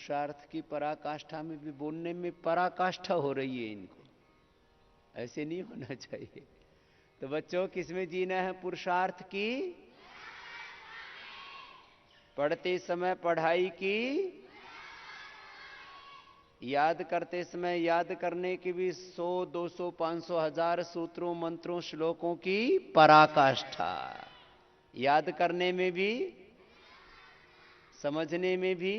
पुरुषार्थ की पराकाष्ठा में भी बोलने में पराकाष्ठा हो रही है इनको, ऐसे नहीं होना चाहिए। तो बच्चों, किसमें जीना है? पुरुषार्थ की, पढ़ते समय पढ़ाई की, याद करते समय याद करने की भी 100, 200, 500, 1000 सूत्रों, मंत्रों, श्लोकों की पराकाष्ठा। याद करने में भी, समझने में भी,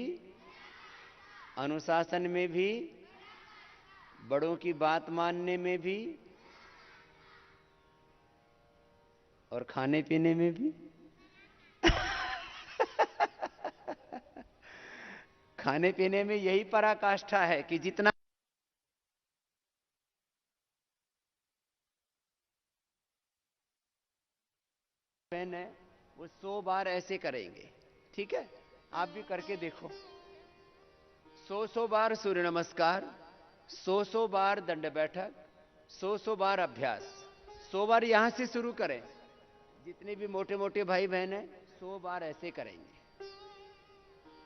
अनुशासन में भी, बड़ों की बात मानने में भी, और खाने पीने में भी। खाने पीने में यही पराकाष्ठा है कि जितना बहन है वो 100 बार ऐसे करेंगे। ठीक है, आप भी करके देखो। 100 बार सूर्य नमस्कार, 100 बार दंड बैठक, 100 बार अभ्यास। 100 बार यहां से शुरू करें। जितने भी मोटे मोटे भाई बहन हैं 100 बार ऐसे करेंगे।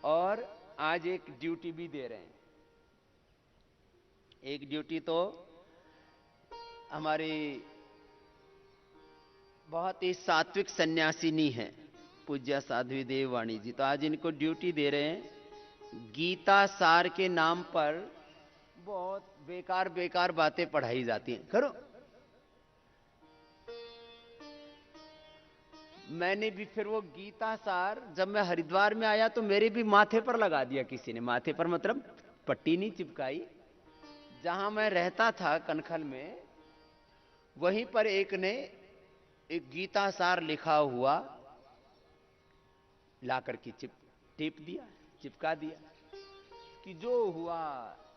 और आज एक ड्यूटी भी दे रहे हैं। एक ड्यूटी तो हमारी बहुत ही सात्विक सन्यासिनी है पूज्य साध्वी देववाणी जी, तो आज इनको ड्यूटी दे रहे हैं। गीता सार के नाम पर बहुत बेकार बेकार बातें पढ़ाई जाती हैं, करो। मैंने भी फिर वो गीता सार, जब मैं हरिद्वार में आया तो मेरे भी माथे पर लगा दिया किसी ने। माथे पर मतलब पट्टी नहीं चिपकाई। जहां मैं रहता था कनखल में, वहीं पर एक ने एक गीता सार लिखा हुआ लाकर के टेप दिया, चिपका दिया कि जो हुआ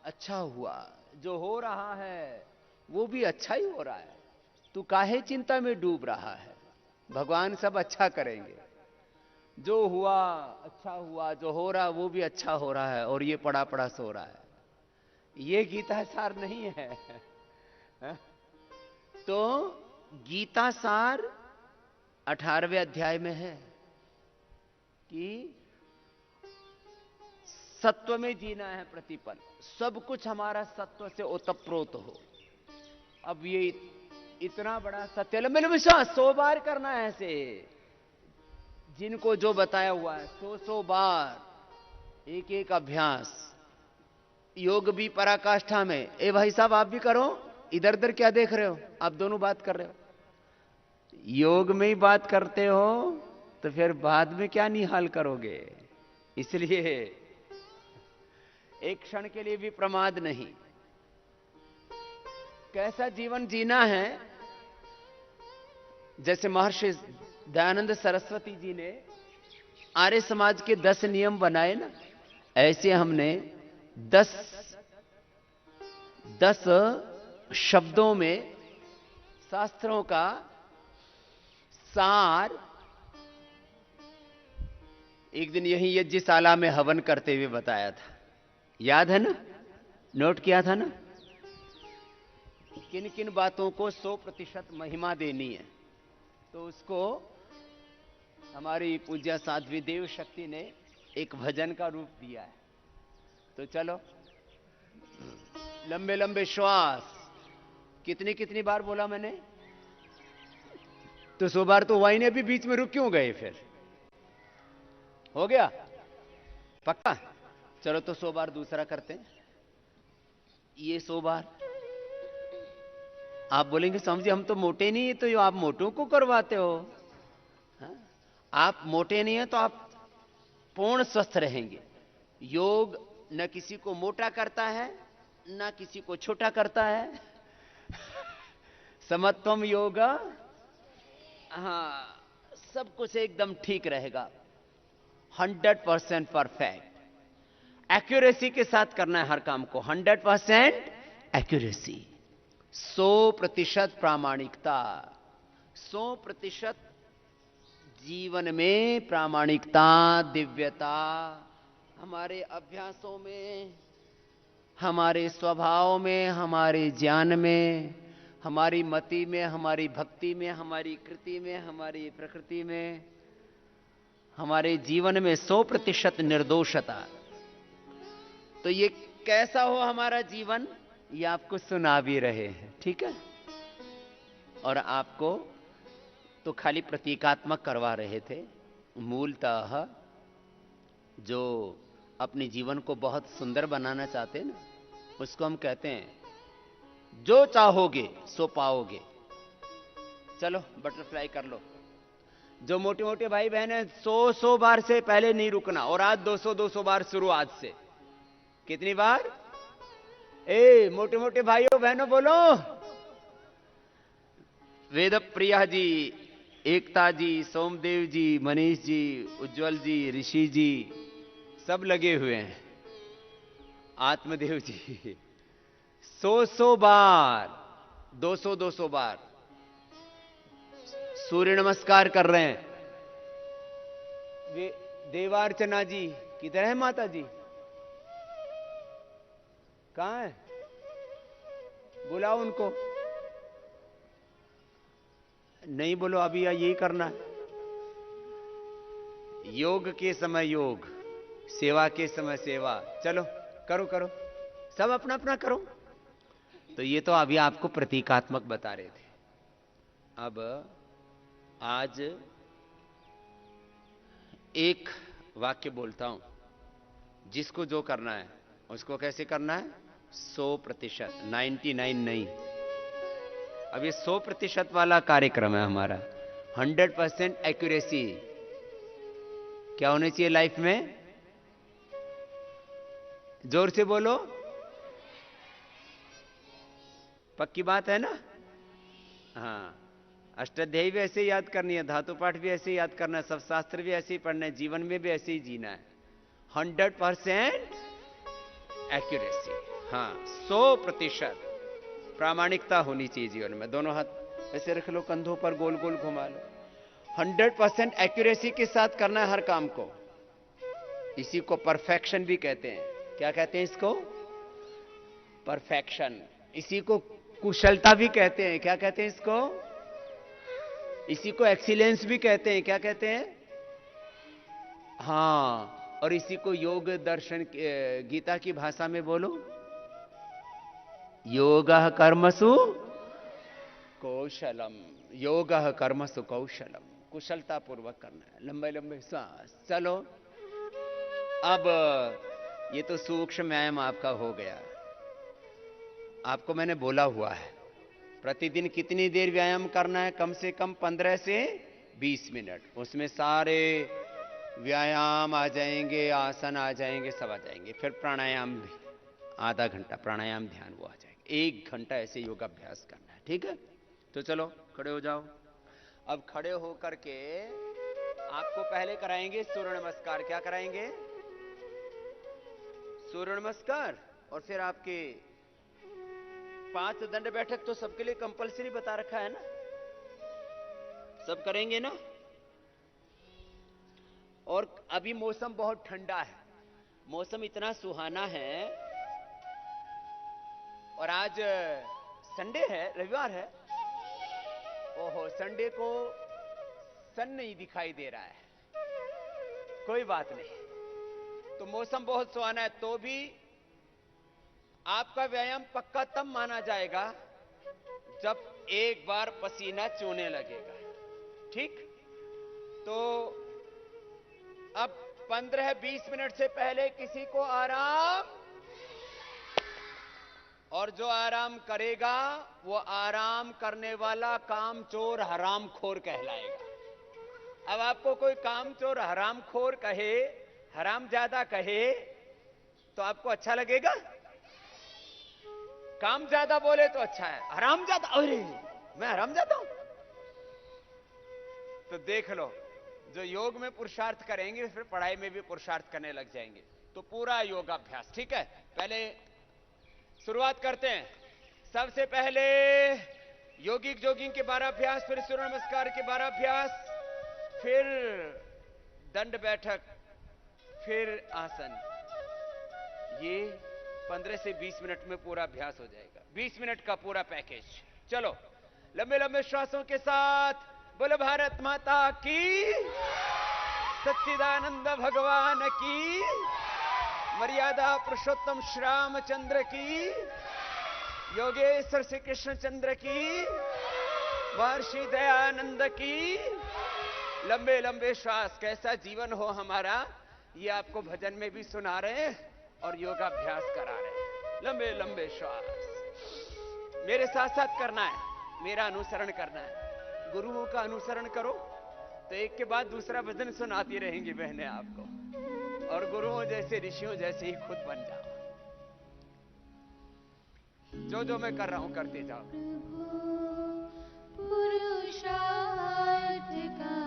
अच्छा हुआ, जो हो रहा है वो भी अच्छा ही हो रहा है, तू काहे चिंता में डूब रहा है, भगवान सब अच्छा करेंगे। जो हुआ अच्छा हुआ, जो हो रहा वो भी अच्छा हो रहा है, और ये पड़ा पड़ा सो रहा है। ये गीता सार नहीं है। तो गीता सार 18वें अध्याय में है कि सत्व में जीना है प्रतिपल, सब कुछ हमारा सत्व से ओतप्रोत हो। अब ये इतना बड़ा सत्य, मैंने विश्वास 100 बार करना है ऐसे, जिनको जो बताया हुआ है 100 बार, एक एक अभ्यास। योग भी पराकाष्ठा में। ए भाई साहब, आप भी करो। इधर उधर क्या देख रहे हो? आप दोनों बात कर रहे हो। योग में ही बात करते हो तो फिर बाद में क्या निहाल करोगे? इसलिए एक क्षण के लिए भी प्रमाद नहीं। कैसा जीवन जीना है? जैसे महर्षि दयानंद सरस्वती जी ने आर्य समाज के 10 नियम बनाए ना, ऐसे हमने 10 शब्दों में शास्त्रों का सार एक दिन यही यज्ञशाला में हवन करते हुए बताया था। याद है ना? नोट किया था ना? किन किन बातों को 100% महिमा देनी है, तो उसको हमारी पूज्य साध्वी देव शक्ति ने एक भजन का रूप दिया है। तो चलो, लंबे लंबे श्वास। कितनी कितनी बार बोला मैंने? तो 100 बार तो वाइन अभी बीच में रुक क्यों गए? फिर हो गया पक्का? चलो तो 100 बार दूसरा करते हैं। ये 100 बार आप बोलेंगे समझे हम तो मोटे नहीं है, तो आप मोटों को करवाते हो। हा? आप मोटे नहीं है तो आप पूर्ण स्वस्थ रहेंगे। योग न किसी को मोटा करता है न किसी को छोटा करता है। समत्वम योग, हाँ, सब कुछ एकदम ठीक रहेगा। 100% परफेक्ट एक्यूरेसी के साथ करना है हर काम को। 100% एक्यूरेसी, 100% प्रामाणिकता, 100% जीवन में प्रामाणिकता, दिव्यता, हमारे अभ्यासों में, हमारे स्वभाव में, हमारे ज्ञान में, हमारी मति में, हमारी भक्ति में, हमारी कृति में, हमारी प्रकृति में, हमारे जीवन में 100% निर्दोषता। तो ये कैसा हो हमारा जीवन, ये आपको सुना भी रहे हैं, ठीक है। और आपको तो खाली प्रतीकात्मक करवा रहे थे। मूलतः जो अपने जीवन को बहुत सुंदर बनाना चाहते हैं ना, उसको हम कहते हैं जो चाहोगे सो पाओगे। चलो बटरफ्लाई कर लो। जो मोटे मोटे भाई बहन है 100 बार से पहले नहीं रुकना, और आज 200 बार शुरू आज से। कितनी बार? मोटे मोटे भाइयों बहनों बोलो। वेद प्रिया जी, एकता जी, सोमदेव जी, मनीष जी, उज्जवल जी, ऋषि जी सब लगे हुए हैं। आत्मदेव जी 100 बार, 200 बार सूर्य नमस्कार कर रहे हैं। वे देवार्चना जी किधर है? माता जी कहां है? बुलाओ उनको। नहीं बोलो अभी, यही करना है। योग के समय योग, सेवा के समय सेवा। चलो करो करो, सब अपना अपना करो। तो ये तो अभी आपको प्रतीकात्मक बता रहे थे। अब आज एक वाक्य बोलता हूं, जिसको जो करना है उसको कैसे करना है? 100%, 99 नहीं। अब ये 100% वाला कार्यक्रम है हमारा। 100% एक्यूरेसी क्या होनी चाहिए लाइफ में? जोर से बोलो, पक्की बात है ना? हाँ, अष्टाध्यायी भी ऐसे याद करनी है, धातु पाठ भी ऐसे याद करना है, सब शास्त्र भी ऐसे ही पढ़ना है, जीवन में भी ऐसे ही जीना है। 100% एक्यूरेसी, हाँ 100% प्रामाणिकता होनी चाहिए जीवन में। दोनों हाथ ऐसे रख लो, कंधों पर गोल गोल घुमा लो। 100% एक्यूरेसी के साथ करना है हर काम को। इसी को परफेक्शन भी कहते हैं। क्या कहते हैं इसको? परफेक्शन। इसी को कुशलता भी कहते हैं। क्या कहते हैं इसको? इसी को एक्सीलेंस भी कहते हैं। क्या कहते हैं? हाँ, और इसी को योग दर्शन गीता की भाषा में बोलो, योगः कर्मसु कौशलम। योगः कर्मसु कौशलम, कुशलता पूर्वक करना है, लंबे लंबे सांस। चलो अब ये तो सूक्ष्म व्यायाम आपका हो गया। आपको मैंने बोला हुआ है प्रतिदिन कितनी देर व्यायाम करना है? कम से कम 15 से 20 मिनट। उसमें सारे व्यायाम आ जाएंगे, आसन आ जाएंगे, सब आ जाएंगे। फिर प्राणायाम भी आधा घंटा, प्राणायाम ध्यान वो आ जाएगा। 1 घंटा ऐसे योगाभ्यास करना है, ठीक है? तो चलो खड़े हो जाओ। अब खड़े होकर के आपको पहले कराएंगे सूर्य नमस्कार। क्या कराएंगे? सूर्य नमस्कार। और फिर आपके 5 दंड बैठक तो सबके लिए कंपलसरी बता रखा है ना, सब करेंगे ना? और अभी मौसम बहुत ठंडा है, मौसम इतना सुहाना है। और आज संडे है, रविवार है। ओहो, संडे को सन नहीं दिखाई दे रहा है, कोई बात नहीं। तो मौसम बहुत सुहाना है, तो भी आपका व्यायाम पक्का तब माना जाएगा जब एक बार पसीना चूने लगेगा, ठीक? तो अब 15-20 मिनट से पहले किसी को आराम, और जो आराम करेगा वो आराम करने वाला कामचोर हरामखोर कहलाएगा। अब आपको कोई कामचोर हरामखोर कहे, हराम ज्यादा कहे, तो आपको अच्छा लगेगा? काम ज्यादा बोले तो अच्छा है, हराम ज्यादा, अरे मैं हराम ज्यादा हूं? तो देख लो, जो योग में पुरुषार्थ करेंगे फिर पढ़ाई में भी पुरुषार्थ करने लग जाएंगे। तो पूरा योगाभ्यास, ठीक है? पहले शुरुआत करते हैं। सबसे पहले योगिक जोगिंग के 12 अभ्यास, फिर सूर्य नमस्कार के 12 अभ्यास, फिर दंड बैठक, फिर आसन। ये 15 से 20 मिनट में पूरा अभ्यास हो जाएगा। 20 मिनट का पूरा पैकेज। चलो लंबे लंबे श्वासों के साथ बोलो भारत माता की, सच्चिदानंद भगवान की, मर्यादा पुरुषोत्तम श्री रामचंद्र की, योगेश्वर श्री कृष्णचंद्र की, महर्षि दयानंद की। लंबे लंबे श्वास, कैसा जीवन हो हमारा, ये आपको भजन में भी सुना रहे हैं और योगाभ्यास करा रहे हैं। लंबे लंबे श्वास मेरे साथ साथ करना है, मेरा अनुसरण करना है। गुरुओं का अनुसरण करो तो एक के बाद दूसरा भजन सुनाती रहेंगी बहनें आपको, और गुरुओं जैसे ऋषियों जैसे ही खुद बन जाओ। जो जो मैं कर रहा हूं करते जाओ। पुरुषार्थ का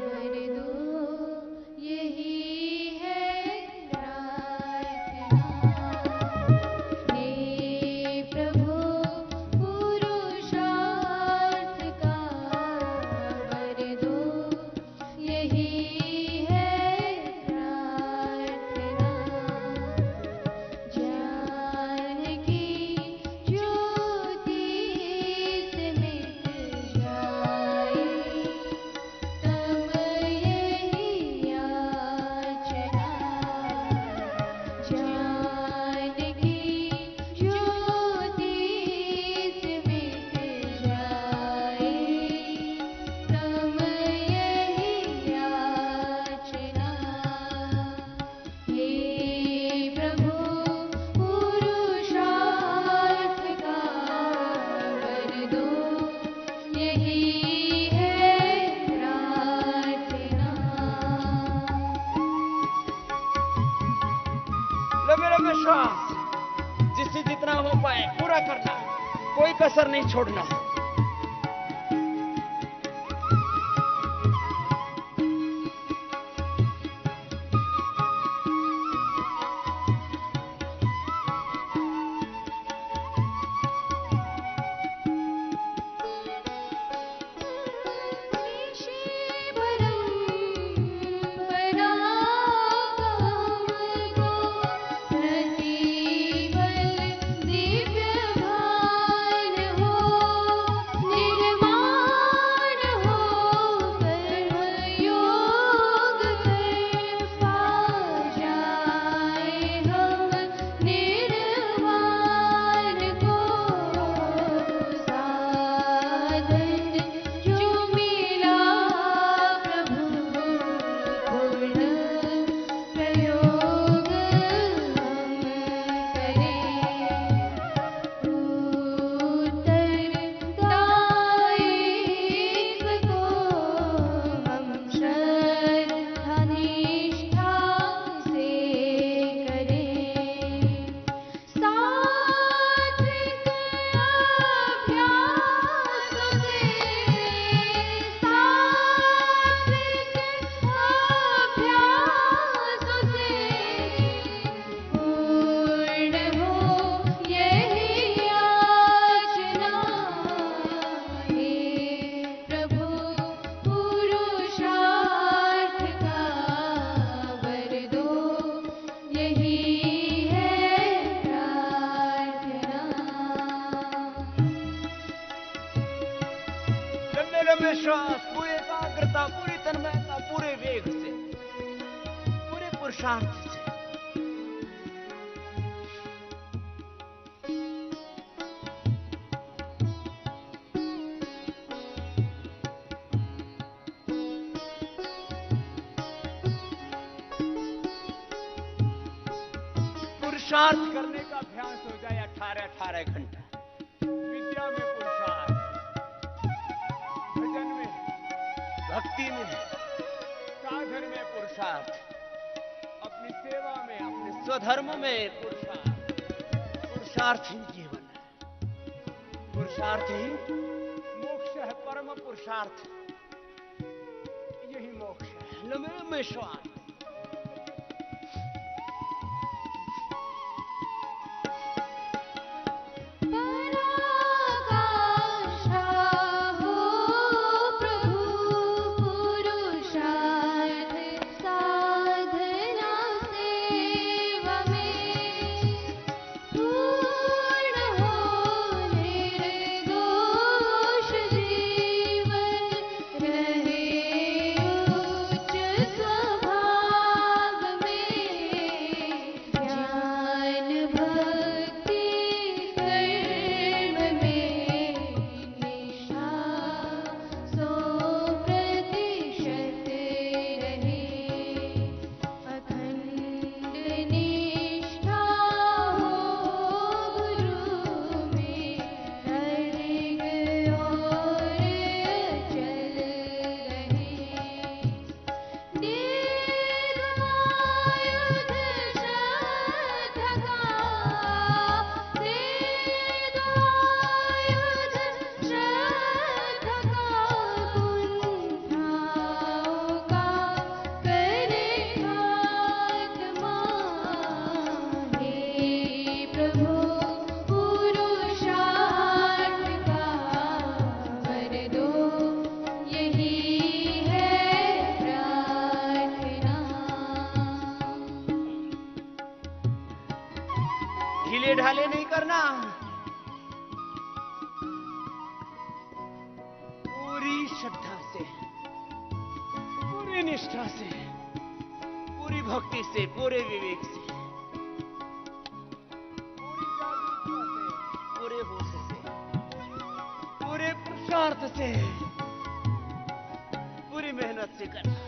वर दो, यही है प्रार्थना। हे प्रभु पुरुषार्थ का वर दो, यही है प्रार्थना। ज्ञान की ज्योति से मिट जाए, तब यही याचना। ज्ञान की ज्योति से मिट जाए, तब यही याचना। हे प्रभु पुरुषार्थ का वर दो, यही है प्रार्थना। लंबे लंबे श्वास, जिससे जितना हो पाए पूरा करना, कोई कसर नहीं छोड़ना। श्वास, पूरी एकाग्रता, पूरी तन्मयता, पूरे वेग से, पूरे पुरुषार्थ से। पुरुषार्थ करने का अभ्यास हो जाए 18-18 घंटा। विद्या में पुरुषार्थ, भजन में, भक्ति में, साधन में पुरुषार्थ, अपनी सेवा में, अपने स्वधर्म में पुरुषार्थ। पुरुषार्थ ही जीवन है, पुरुषार्थ ही मोक्ष है, परम पुरुषार्थ यही मोक्ष है। लंबे श्वास, रहे उच्च स्वभाव। ढीले ढाले नहीं करना, पूरी श्रद्धा से, पूरी निष्ठा से, पूरी भक्ति से, पूरे विवेक से, पूरी जागरूकता से, पूरे होश से, पूरे पुरुषार्थ से, पूरी मेहनत से करना।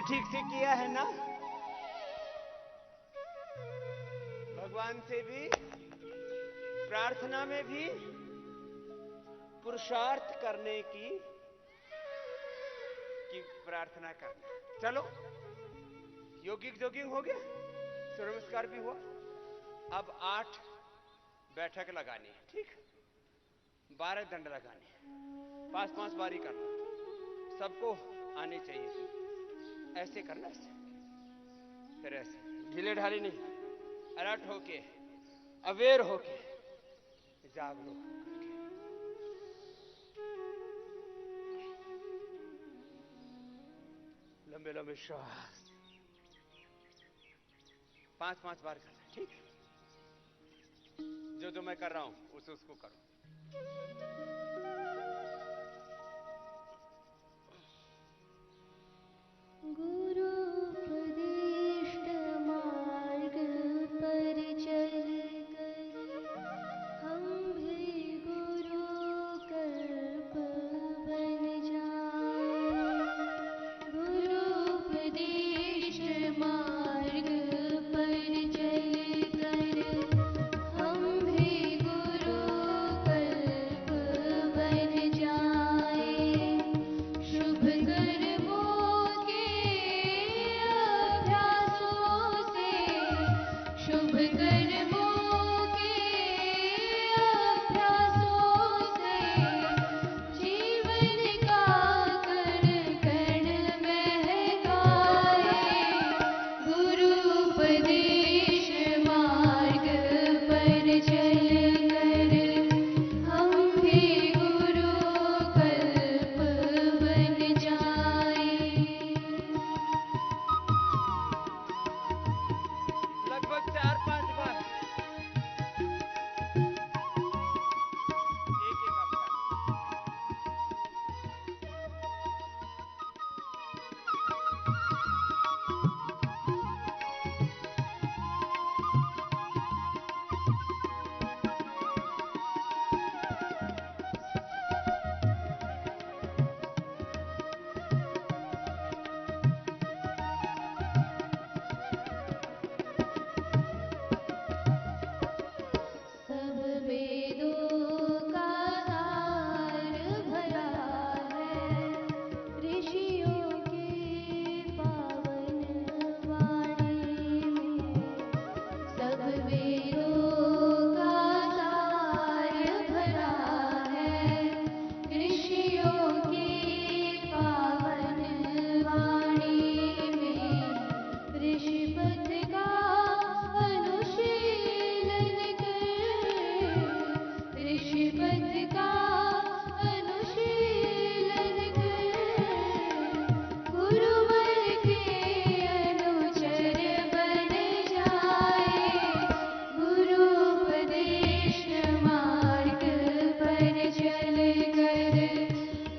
ठीक से किया है ना? भगवान से भी, प्रार्थना में भी पुरुषार्थ करने की प्रार्थना करना। चलो, योगिक जोगिंग हो गया, सूर्य नमस्कार भी हुआ। अब 8 बैठक लगानी है, ठीक? 12 दंड लगाने हैं, 5-5 बारी करना, सबको आने चाहिए। ऐसे करना, ऐसे, फिर ऐसे, ढीले ढाले नहीं, अलर्ट होके, अवेयर होके, जागरूक होकर लंबे लंबे श्वास 5-5 बार करना, ठीक है? जो जो मैं कर रहा हूं उसको करो। गुरु उपदिष्ट मार्ग पर चल कर हम भी गुरु कल्प बन जाएं। गुरु उपदिष्ट मार्ग पर चल कर हम भी गुरु कल्प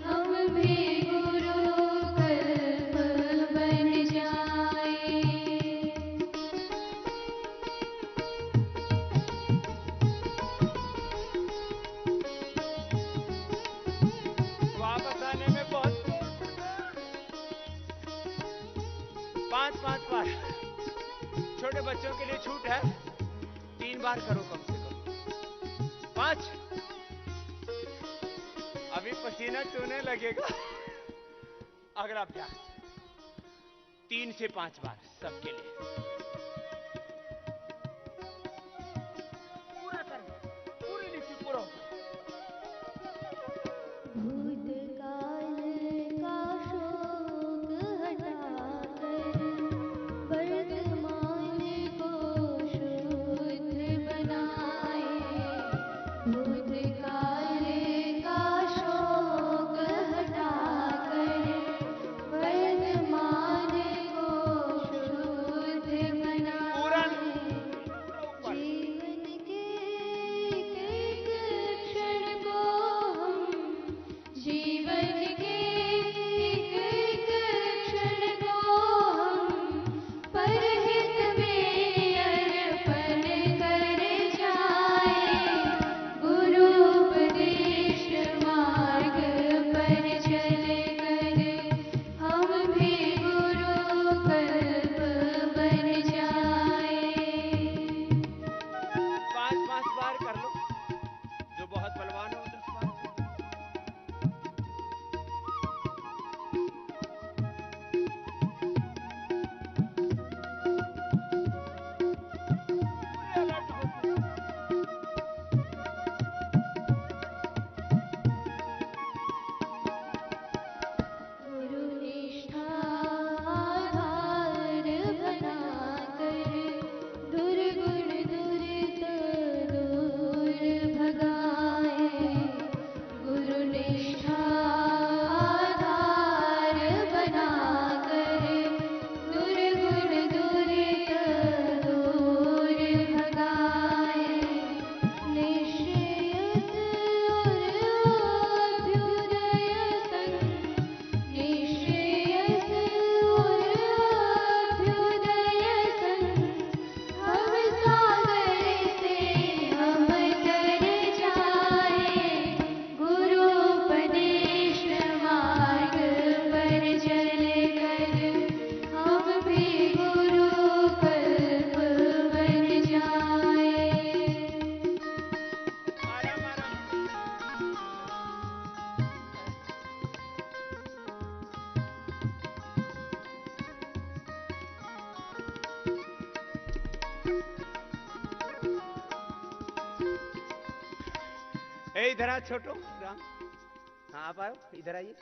हम भी गुरु कल्प बन जाए। वापस आने में बहुत 5-5 बार। छोटे बच्चों के लिए छूट है, 3 बार करो कम से कम। 5। अभी पसीना चूने लगेगा। अगला अभ्यास 3 से 5 बार सबके लिए। पूरा करना, पूरी नीचे पूरा। भूतकाल का शोक हटाकर वर्तमान को शुद्ध बनाए। भूतकाल का शोक हटाकर वर्तमान को शुद्ध बनाए। जीवन के एक क्षण को हम जीवन के एक क्षण को हम परहित में अर्पण कर जाए। गुरु उपदेश मार्ग पर चलकर हम भी गुरु कल्प बन जाए। 5-5 बार कर लो। जो बहुत बलवान हो 10 बार। पूरे अलर्ट हो। गुरु निष्ठा आधार बनाकर दुर्गुण दुरित दूर भगाए। गुरु निष्ठा आधार बनाकर दुर्गुण दुरित दूर भगाए। निश्चयस और अभ्युदय संग निश्चयस और अभ्युदय संग हम सागर से हम तर जाए। गुरु उपदेश मार्ग पर चलकर हम भी गुरु कल्प बन जाए। आराम आराम। ए इधर आ छोटो राम। हाँ आप आओ, इधर आइए।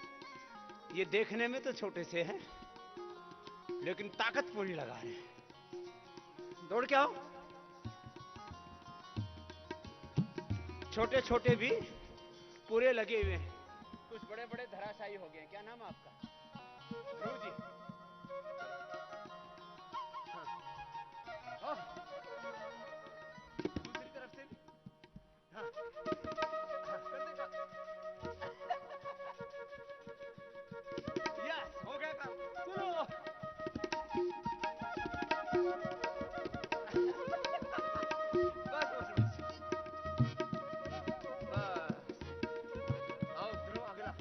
ये देखने में तो छोटे से हैं, लेकिन ताकत पूरी लगा रहे हैं। दौड़ के आओ। छोटे छोटे भी पूरे लगे हुए हैं। कुछ बड़े बड़े धराशायी हो गए। क्या नाम है आपका? ध्रुव जी। हाँ। हाँ। दूसरी तरफ से भी। हाँ। हाँ, कर देगा। यस, हो गया काम। सुनो। बस बस बस। बस। आओ ध्रुव, अगला।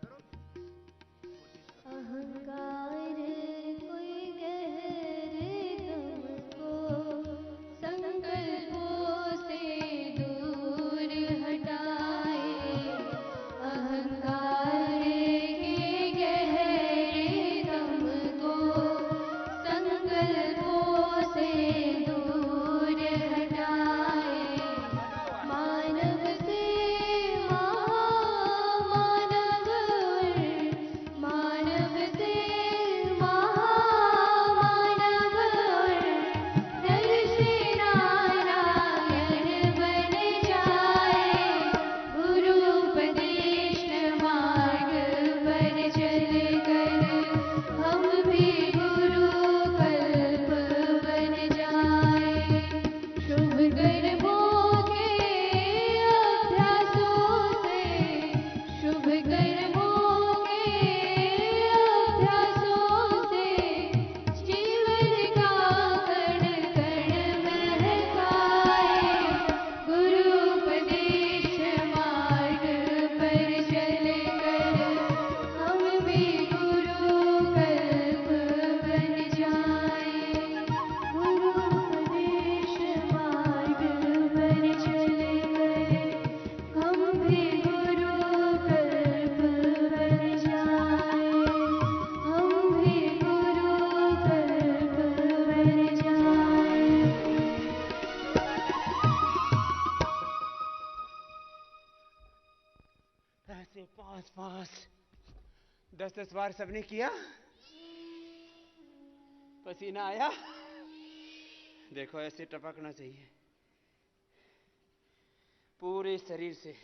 करो। अहंकार कोई गहरे गम को ऐसे 5-5 10-10 बार सबने किया। पसीना आया, देखो ऐसे टपकना चाहिए पूरे शरीर से,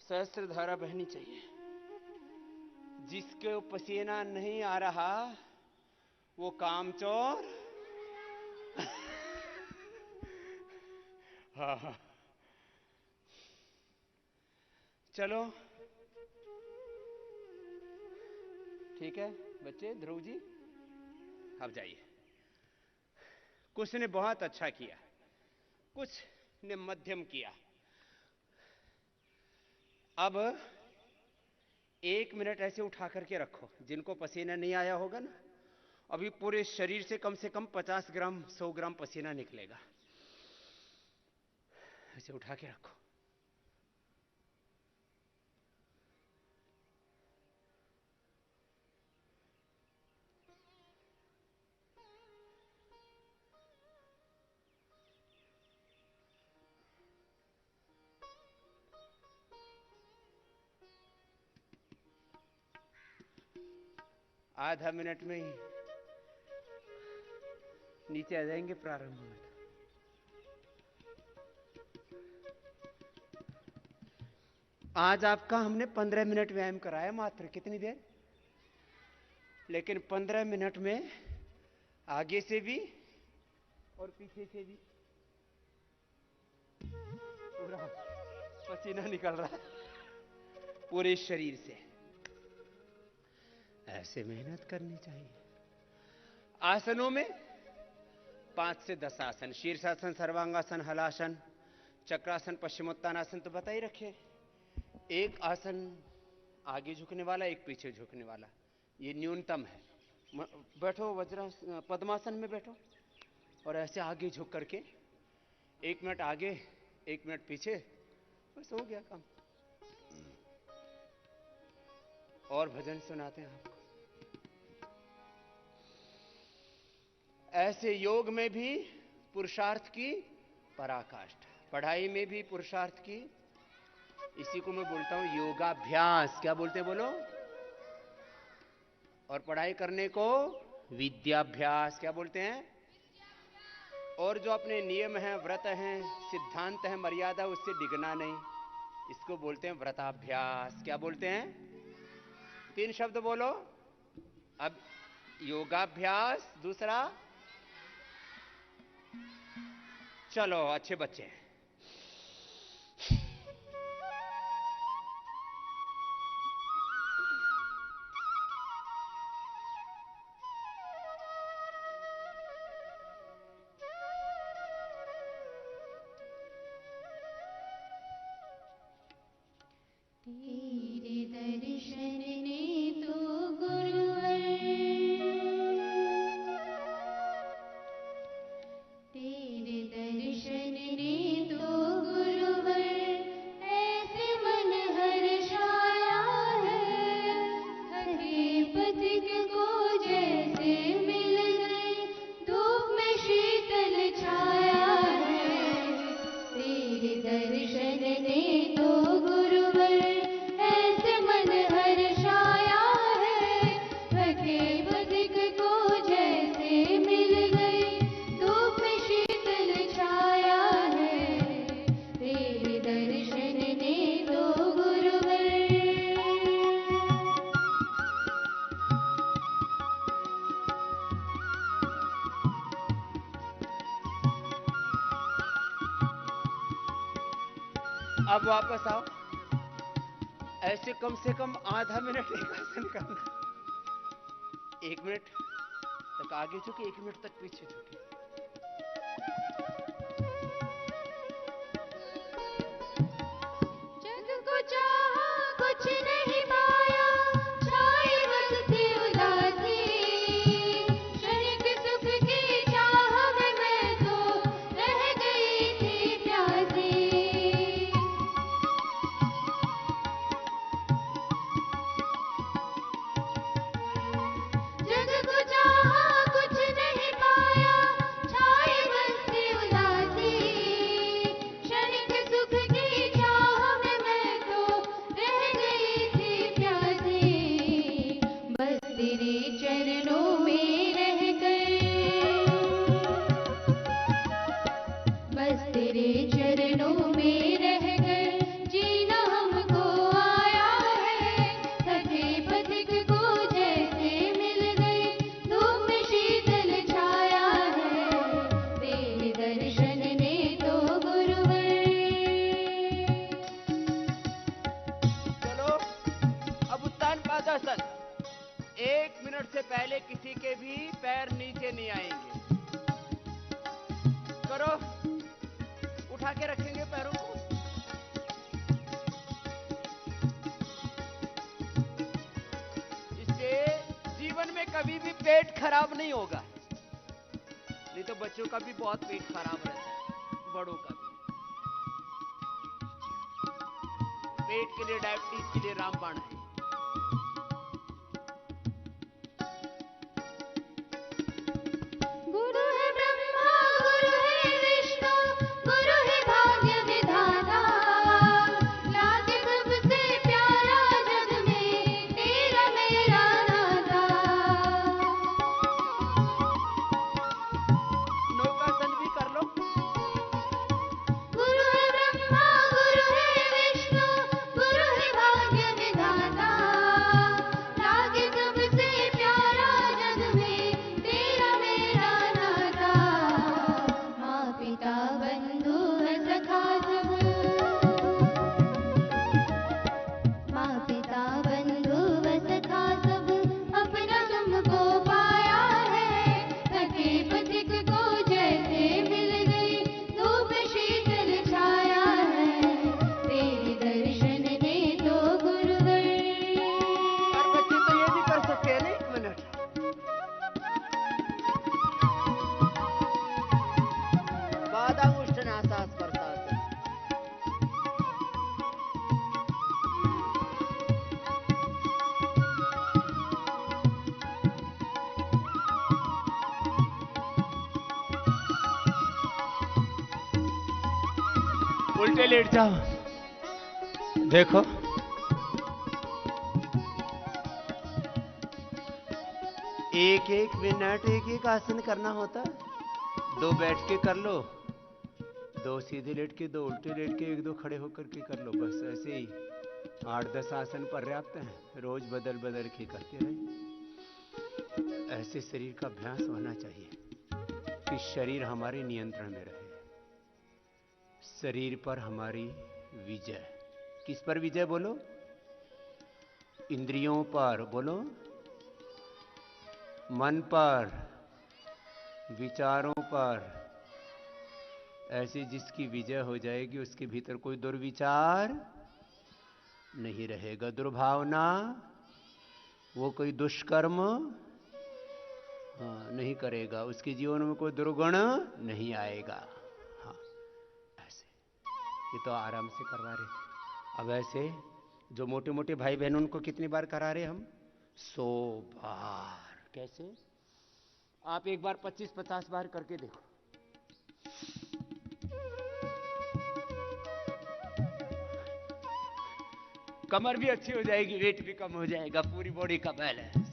सहस्त्र धारा बहनी चाहिए। जिसके पसीना नहीं आ रहा वो कामचोर। हाँ, चलो ठीक है बच्चे। ध्रुव जी अब जाइए। कुछ ने बहुत अच्छा किया, कुछ ने मध्यम किया। अब 1 मिनट ऐसे उठा करके रखो। जिनको पसीना नहीं आया होगा ना, अभी पूरे शरीर से कम 50 ग्राम 100 ग्राम पसीना निकलेगा। ऐसे उठा के रखो। आधा मिनट में ही नीचे आ जाएंगे प्रारंभ में। आज आपका हमने 15 मिनट व्यायाम कराया मात्र। कितनी देर? लेकिन 15 मिनट में आगे से भी और पीछे से भी पूरा पसीना निकल रहा है पूरे शरीर से। ऐसे मेहनत करनी चाहिए। आसनों में 5 से 10 आसन, शीर्षासन, सर्वांगासन, हलासन, चक्रासन, पश्चिमोत्तानासन तो बता ही रखे। एक आसन आगे झुकने वाला, एक पीछे झुकने वाला, ये न्यूनतम है। बैठो वज्रासन, पद्मासन में बैठो और ऐसे आगे झुक करके 1 मिनट आगे 1 मिनट पीछे, बस हो गया काम। और भजन सुनाते हैं आपको। ऐसे योग में भी पुरुषार्थ की पराकाष्ठा, पढ़ाई में भी पुरुषार्थ की। इसी को मैं बोलता हूं योगाभ्यास। क्या बोलते हैं बोलो? और पढ़ाई करने को विद्याभ्यास। क्या बोलते हैं? और जो अपने नियम हैं, व्रत हैं, सिद्धांत हैं, मर्यादा, उससे डिगना नहीं, इसको बोलते हैं व्रताभ्यास। क्या बोलते हैं? 3 शब्द बोलो। अब योगाभ्यास, दूसरा चलो अच्छे बच्चे हैं। तेरे दर्शन ने तो गुरुवर, तेरे दर्शन ने तो गुरुवर, ऐसे मन हर्षाया है। थके पथिक को जैसे मिल गई धूप में शीतल छाया है। तेरे दर्शन ने तो गुरुवर, ऐसे मन हर्षाया है। थके पथिक को जैसे मिल गई धूप में शीतल छाया है। तेरे दर्शन ने तो गुरुवर। अब वापस आओ। ऐसे कम से कम आधा मिनट एक आसन करना। 1 मिनट तक आगे झुके, 1 मिनट तक पीछे झुके। जग को चाहा कुछ नहीं पाया, छाई बस थी उदासी। क्षणिक सुख की चाह में मैं तो रह गई थी प्यासी। जग को चाहा कुछ नहीं पाया, तेरे चरणों में रह कर जीना हमको आया है। थके पथिक को जैसे मिल गई धूप में शीतल छाया है। तेरे दर्शन ने तो गुरुवर। चलो अब उत्तान पादासन। 1 मिनट से पहले किसी के भी पैर नीचे नहीं आएंगे। करो, उठा के रखेंगे पैरों को। इससे जीवन में कभी भी पेट खराब नहीं होगा। नहीं तो बच्चों का भी बहुत पेट खराब रहता है, बड़ों का भी। पेट के लिए, डायबिटीज के लिए रामबाण है। गुरु है ब्रह्मा गुरु है विष्णु गुरु है भाग्य विधाता। लागे सबसे प्यारा जग में तेरा मेरा नाता। नौकासन भी कर लो। गुरु है ब्रह्मा गुरु है विष्णु गुरु है भाग्य विधाता। लागे सबसे प्यारा जग में तेरा मेरा नाता। माँ पिता बंधु है सखा सब। माँ पिता बंधु है सखा सब अपना तुमको पाया है। थके पथिक को जैसे मिल गई धूप शीतल छाया है। तेरे दर्शन ने तो गुरुवर। और बच्चे तो ये भी कर सकते हैं ना, 1 मिनट। पादामुष्टनासा स्पर्शासन। उल्टे लेट जाओ। देखो, एक एक मिनट एक एक आसन करना होता है। 2 बैठ के कर लो, 2 सीधे लेट के, 2 उल्टे लेट के, 1-2 खड़े होकर के कर लो। बस ऐसे ही 8-10 आसन पर्याप्त हैं। रोज बदल बदल के करते रहे। ऐसे शरीर का अभ्यास होना चाहिए कि शरीर हमारे नियंत्रण में रहे। शरीर पर हमारी विजय। किस पर विजय बोलो? इंद्रियों पर बोलो, मन पर, विचारों पर। ऐसी जिसकी विजय हो जाएगी उसके भीतर कोई दुर्विचार नहीं रहेगा, दुर्भावना, वो कोई दुष्कर्म नहीं करेगा, उसके जीवन में कोई दुर्गुण नहीं आएगा। हाँ, ऐसे ये तो आराम से करवा रहे थे। अब ऐसे जो मोटे मोटे भाई बहन उनको कितनी बार करा रहे हम? 100 बार। कैसे? आप एक बार 25-50 बार करके देखो। कमर भी अच्छी हो जाएगी, वेट भी कम हो जाएगा, पूरी बॉडी का बैलेंस।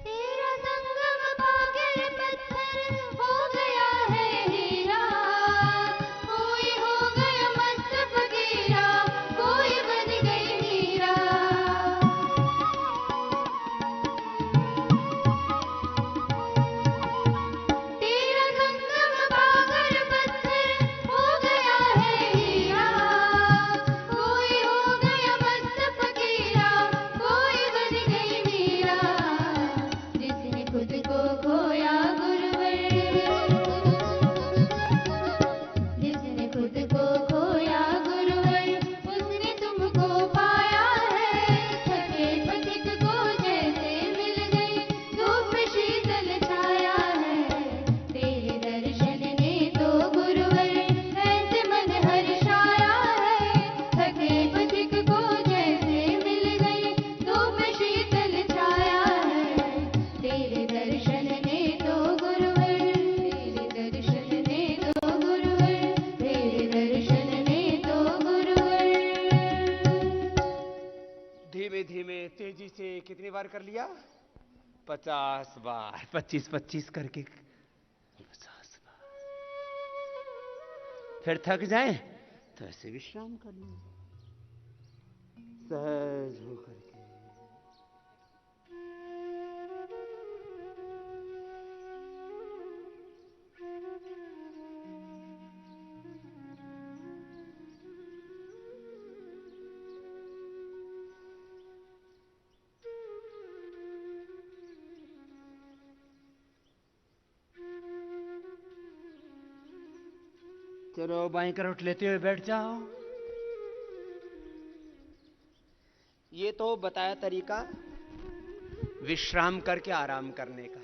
तेरा संगम पाकर पत्थर हो गया है हीरा। कोई हो गया मस्त फकीरा, कोई बन गई मीरा। तेरा संगम पाकर पत्थर हो गया है हीरा। कोई हो गया मस्त फकीरा, कोई बन गई मीरा। जिसने खुद को खोया गुरुवर। जिसने खुद को खोया गुरुवर उसने तुमको पाया है। थके पथिक को जैसे मिल गई धूप में शीतल छाया है। तेरे दर्शन ने तो गुरुवर ऐसे मन हर्षाया है। थके पथिक को जैसे मिल गई धूप में शीतल छाया है। तेरे दर्शन ने तो गुरुवर। तेरे दर्शन ने तो गुरुवर। तेरे दर्शन ने तो गुरुवर। धीमे धीमे तेजी से कितनी बार कर लिया? 50 बार 25-25 करके 50 बार। फिर थक जाए तो ऐसे विश्राम कर लो, सहज होकर के। चलो बाईं करवट लेते हुए बैठ जाओ। ये तो बताया तरीका विश्राम करके आराम करने का।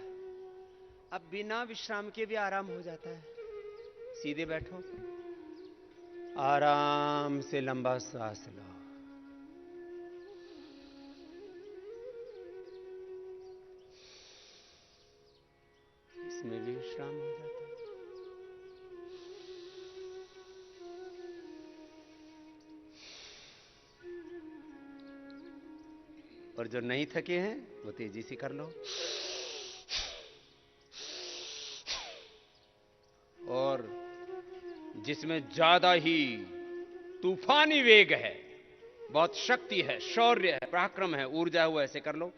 अब बिना विश्राम के भी आराम हो जाता है। सीधे बैठो, आराम से लंबा सांस लो। इसमें भी विश्राम हो जाता है। और जो नहीं थके हैं वो तेजी से कर लो। और जिसमें ज्यादा ही तूफानी वेग है, बहुत शक्ति है, शौर्य है, पराक्रम है, ऊर्जा है, वो ऐसे कर लो।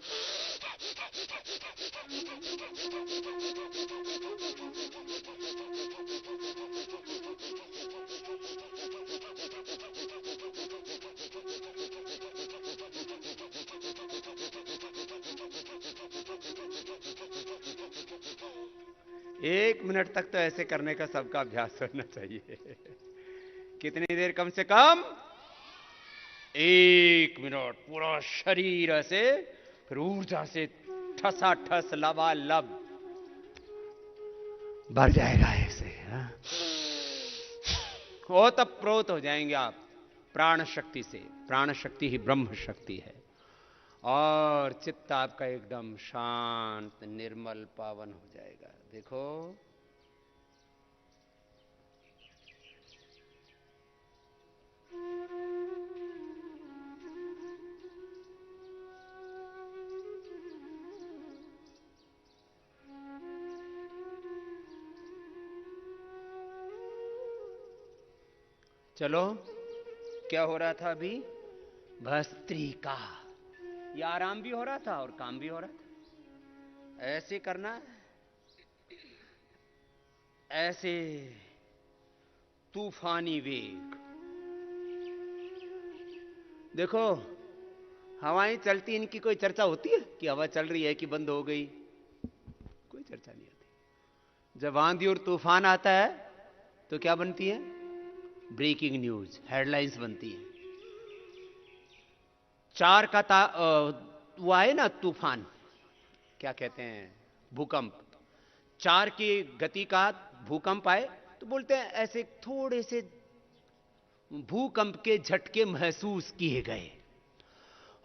एक मिनट तक तो ऐसे करने का सबका अभ्यास होना चाहिए। कितनी देर? कम से कम 1 मिनट। पूरा शरीर ऐसे, फिर ऊर्जा से ठसाठस लबालब भर जाएगा ऐसे। ओतप्रोत हो जाएंगे आप प्राण शक्ति से। प्राण शक्ति ही ब्रह्म शक्ति है। और चित्त आपका एकदम शांत, निर्मल, पावन हो जाएगा। देखो, चलो, क्या हो रहा था अभी? भस्त्रिका। ये आराम भी हो रहा था और काम भी हो रहा था। ऐसे करना है, ऐसे तूफानी वेग। देखो, हवाएं चलती, इनकी कोई चर्चा होती है कि हवा चल रही है कि बंद हो गई? कोई चर्चा नहीं होती। जब आंधी और तूफान आता है तो क्या बनती है? ब्रेकिंग न्यूज, हेडलाइंस बनती है। 4 का वो आए ना तूफान, क्या कहते हैं, भूकंप। 4 की गति का भूकंप आए तो बोलते हैं ऐसे थोड़े से भूकंप के झटके महसूस किए गए।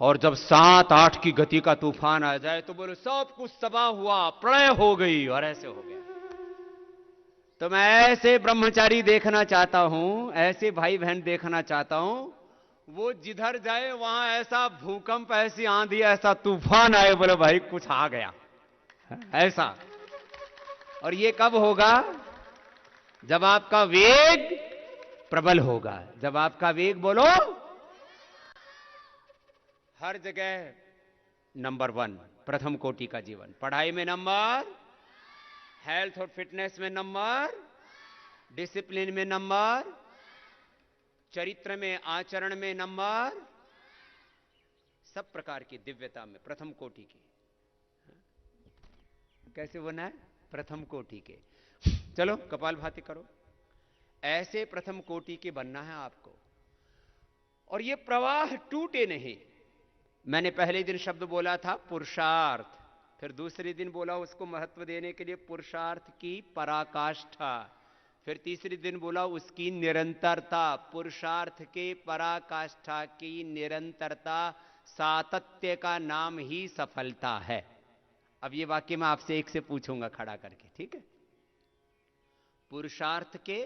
और जब 7-8 की गति का तूफान आ जाए तो बोले सब कुछ तबाह हुआ, प्रलय हो गई, और ऐसे हो गया। तो मैं ऐसे ब्रह्मचारी देखना चाहता हूं, ऐसे भाई बहन देखना चाहता हूं, वो जिधर जाए वहां ऐसा भूकंप, ऐसी आंधी, ऐसा तूफान आए, बोले भाई कुछ आ गया ऐसा। और ये कब होगा? जब आपका वेग प्रबल होगा। जब आपका वेग, बोलो, हर जगह नंबर 1, प्रथम कोटि का जीवन। पढ़ाई में नंबर, हेल्थ और फिटनेस में नंबर, डिसिप्लिन में नंबर, चरित्र में, आचरण में नंबर, सब प्रकार की दिव्यता में प्रथम कोटि की। कैसे बना है? प्रथम कोटि के। चलो कपालभाति करो। ऐसे प्रथम कोटि के बनना है आपको। और ये प्रवाह टूटे नहीं। मैंने पहले दिन शब्द बोला था पुरुषार्थ, फिर दूसरे दिन बोला उसको महत्व देने के लिए पुरुषार्थ की पराकाष्ठा, फिर तीसरे दिन बोला उसकी निरंतरता। पुरुषार्थ के पराकाष्ठा की निरंतरता, सातत्य का नाम ही सफलता है। अब ये वाक्य मैं आपसे एक से पूछूंगा खड़ा करके, ठीक है? पुरुषार्थ के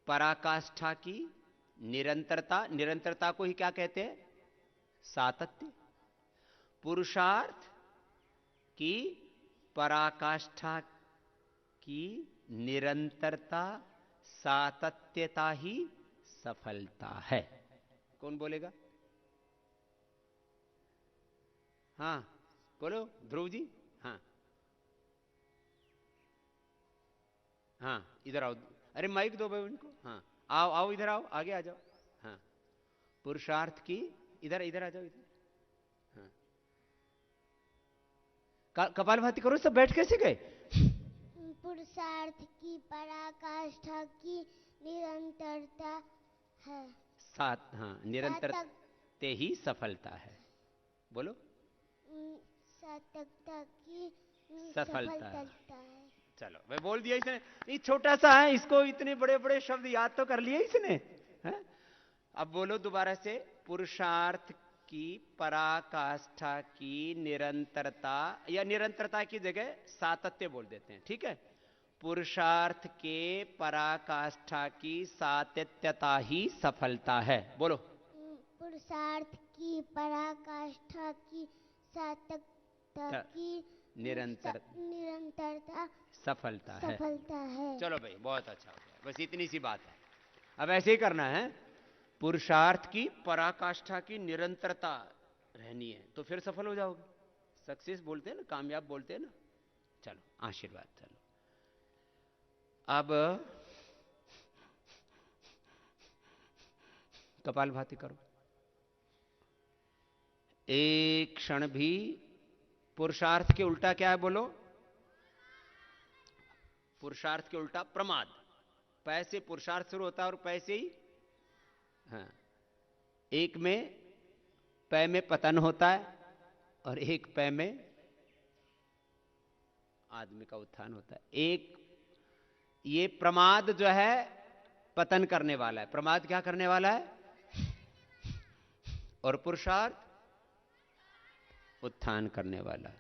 पराकाष्ठा की निरंतरता, निरंतरता को ही क्या कहते हैं? सातत्य। पुरुषार्थ कि पराकाष्ठा की निरंतरता सातत्यता ही सफलता है। कौन बोलेगा? हाँ बोलो ध्रुव जी। हाँ हाँ इधर आओ। अरे माइक दो भाई उनको। हाँ आओ आओ इधर आओ, आगे आ जाओ। हाँ पुरुषार्थ की, इधर इधर आ जाओ इधर। हाँ कपालभाति करो। सब बैठ कैसे गए? पुरुषार्थ की पराकाष्ठा की निरंतरता है। सात, हाँ निरंतर ते ही सफलता है। बोलो। सातकता की सफलता है। चलो मैं बोल दिया इसने। ये छोटा सा है, इसको इतने बड़े बड़े शब्द याद तो कर लिए इसने है? अब बोलो दोबारा से। पुरुषार्थ की पराकाष्ठा की निरंतरता, या निरंतरता की जगह सातत्य बोल देते हैं, ठीक है? पुरुषार्थ के पराकाष्ठा की सातत्यता ही सफलता है। बोलो। पुरुषार्थ की पराकाष्ठा की सातत्यता की निरंतरता सफलता है। चलो भाई बहुत अच्छा हो गया, बस इतनी सी बात है। अब ऐसे ही करना है। पुरुषार्थ की पराकाष्ठा की निरंतरता रहनी है तो फिर सफल हो जाओगे। सक्सेस बोलते हैं ना, कामयाब बोलते हैं ना। चलो आशीर्वाद। चलो अब कपालभाति करो। एक क्षण भी पुरुषार्थ के उल्टा क्या है? बोलो। पुरुषार्थ के उल्टा प्रमाद। पैसे पुरुषार्थ शुरू होता है और पैसे ही, हाँ एक में पै में पतन होता है और एक पै में आदमी का उत्थान होता है। एक ये प्रमाद जो है पतन करने वाला है। प्रमाद क्या करने वाला है? और पुरुषार्थ उत्थान करने वाला।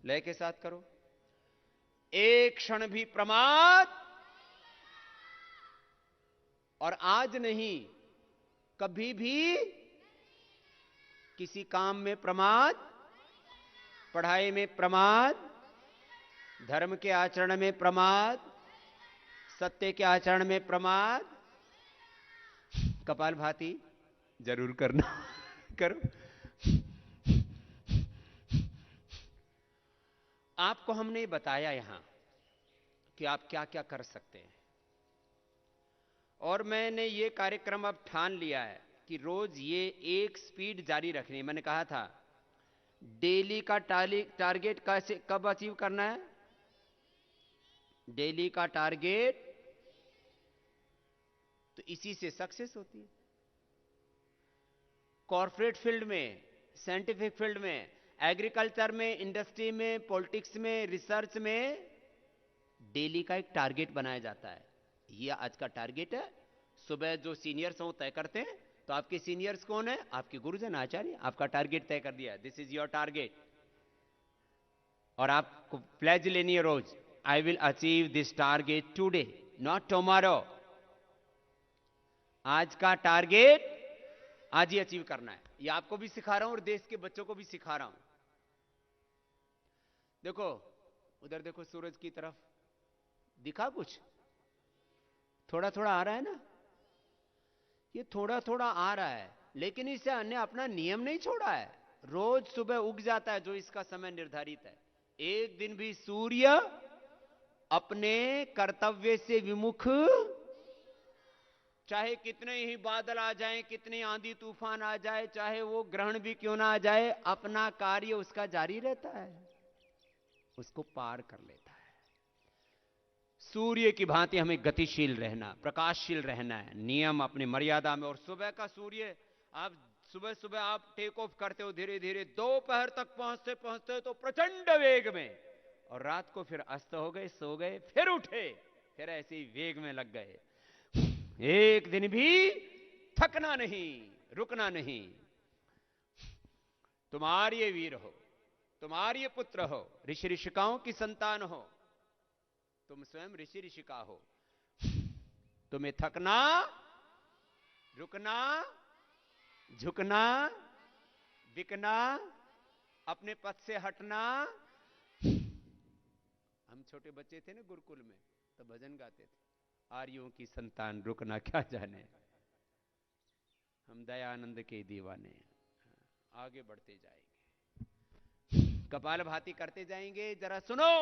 लय के साथ करो। एक क्षण भी प्रमाद, और आज नहीं कभी भी किसी काम में प्रमाद, पढ़ाई में प्रमाद, धर्म के आचरण में प्रमाद, सत्य के आचरण में प्रमाद। कपालभाति जरूर करना। करो। आपको हमने बताया यहां कि आप क्या क्या कर सकते हैं, और मैंने ये कार्यक्रम अब ठान लिया है कि रोज ये एक स्पीड जारी रखनी। मैंने कहा था डेली का टारगेट कैसे कब अचीव करना है? डेली का टारगेट, तो इसी से सक्सेस होती है। कॉर्पोरेट फील्ड में, साइंटिफिक फील्ड में, एग्रीकल्चर में, इंडस्ट्री में, पॉलिटिक्स में, रिसर्च में डेली का एक टारगेट बनाया जाता है। ये आज का टारगेट है। सुबह जो सीनियर्स हो तय करते हैं, तो आपके सीनियर्स कौन है? आपके गुरुजन आचार्य। आपका टारगेट तय कर दिया, दिस इज योर टारगेट। और आपको प्लेज लेनी है रोज, I will achieve this target today, not tomorrow. आज का टारगेट आज ही अचीव करना है। ये आपको भी सिखा रहा हूं और देश के बच्चों को भी सिखा रहा हूं। देखो उधर देखो, सूरज की तरफ दिखा कुछ? थोड़ा थोड़ा आ रहा है ना? ये थोड़ा थोड़ा आ रहा है, लेकिन इसे अन्य अपना नियम नहीं छोड़ा है। रोज सुबह उग जाता है जो इसका समय निर्धारित है। एक दिन भी सूर्य अपने कर्तव्य से विमुख, चाहे कितने ही बादल आ जाएं, कितनी आंधी तूफान आ जाए, चाहे वो ग्रहण भी क्यों ना आ जाए, अपना कार्य उसका जारी रहता है, उसको पार कर लेता है। सूर्य की भांति हमें गतिशील रहना, प्रकाशशील रहना है, नियम अपनी मर्यादा में। और सुबह का सूर्य, आप सुबह सुबह आप टेक ऑफ करते हो धीरे धीरे, दोपहर तक पहुंचते पहुंचते तो प्रचंड वेग में, और रात को फिर अस्त हो गए, सो गए, फिर उठे, फिर ऐसे ही वेग में लग गए। एक दिन भी थकना नहीं, रुकना नहीं। तुम आर्य वीर हो, तुम आर्य पुत्र हो, ऋषि ऋषिकाओं की संतान हो, तुम स्वयं ऋषि ऋषिका हो। तुम्हें थकना, रुकना, झुकना, बिकना अपने पथ से हटना। हम छोटे बच्चे थे ना गुरुकुल में, तो भजन गाते थे, आर्यों की संतान रुकना क्या जाने, हम दयानंद के दीवाने, आगे बढ़ते जाएंगे, कपालभाति करते जाएंगे। जरा सुनो,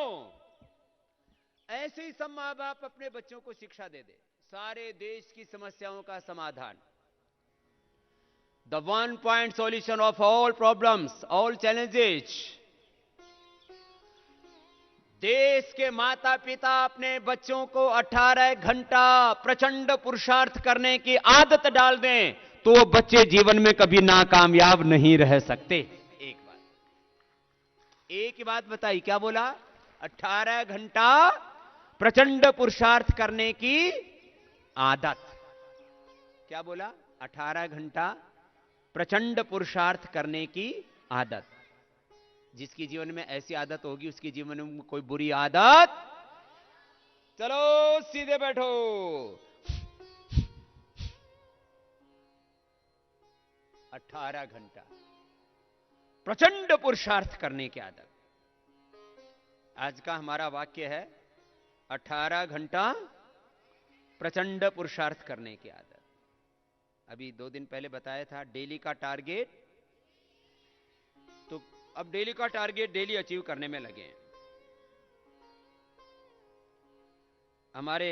ऐसे ही सब मां बाप अपने बच्चों को शिक्षा दे दे, सारे देश की समस्याओं का समाधान, the one point solution of all problems, all challenges. देश के माता पिता अपने बच्चों को 18 घंटा प्रचंड पुरुषार्थ करने की आदत डाल दें, तो वो बच्चे जीवन में कभी नाकामयाब नहीं रह सकते। एक ही बात बताई, क्या बोला? 18 घंटा प्रचंड पुरुषार्थ करने की आदत। क्या बोला? 18 घंटा प्रचंड पुरुषार्थ करने की आदत। जिसकी जीवन में ऐसी आदत होगी, उसकी जीवन में कोई बुरी आदत। चलो सीधे बैठो। अठारह घंटा प्रचंड पुरुषार्थ करने की आदत। आज का हमारा वाक्य है 18 घंटा प्रचंड पुरुषार्थ करने की आदत। अभी 2 दिन पहले बताया था डेली का टारगेट, तो अब डेली का टारगेट डेली अचीव करने में लगे हैं। हमारे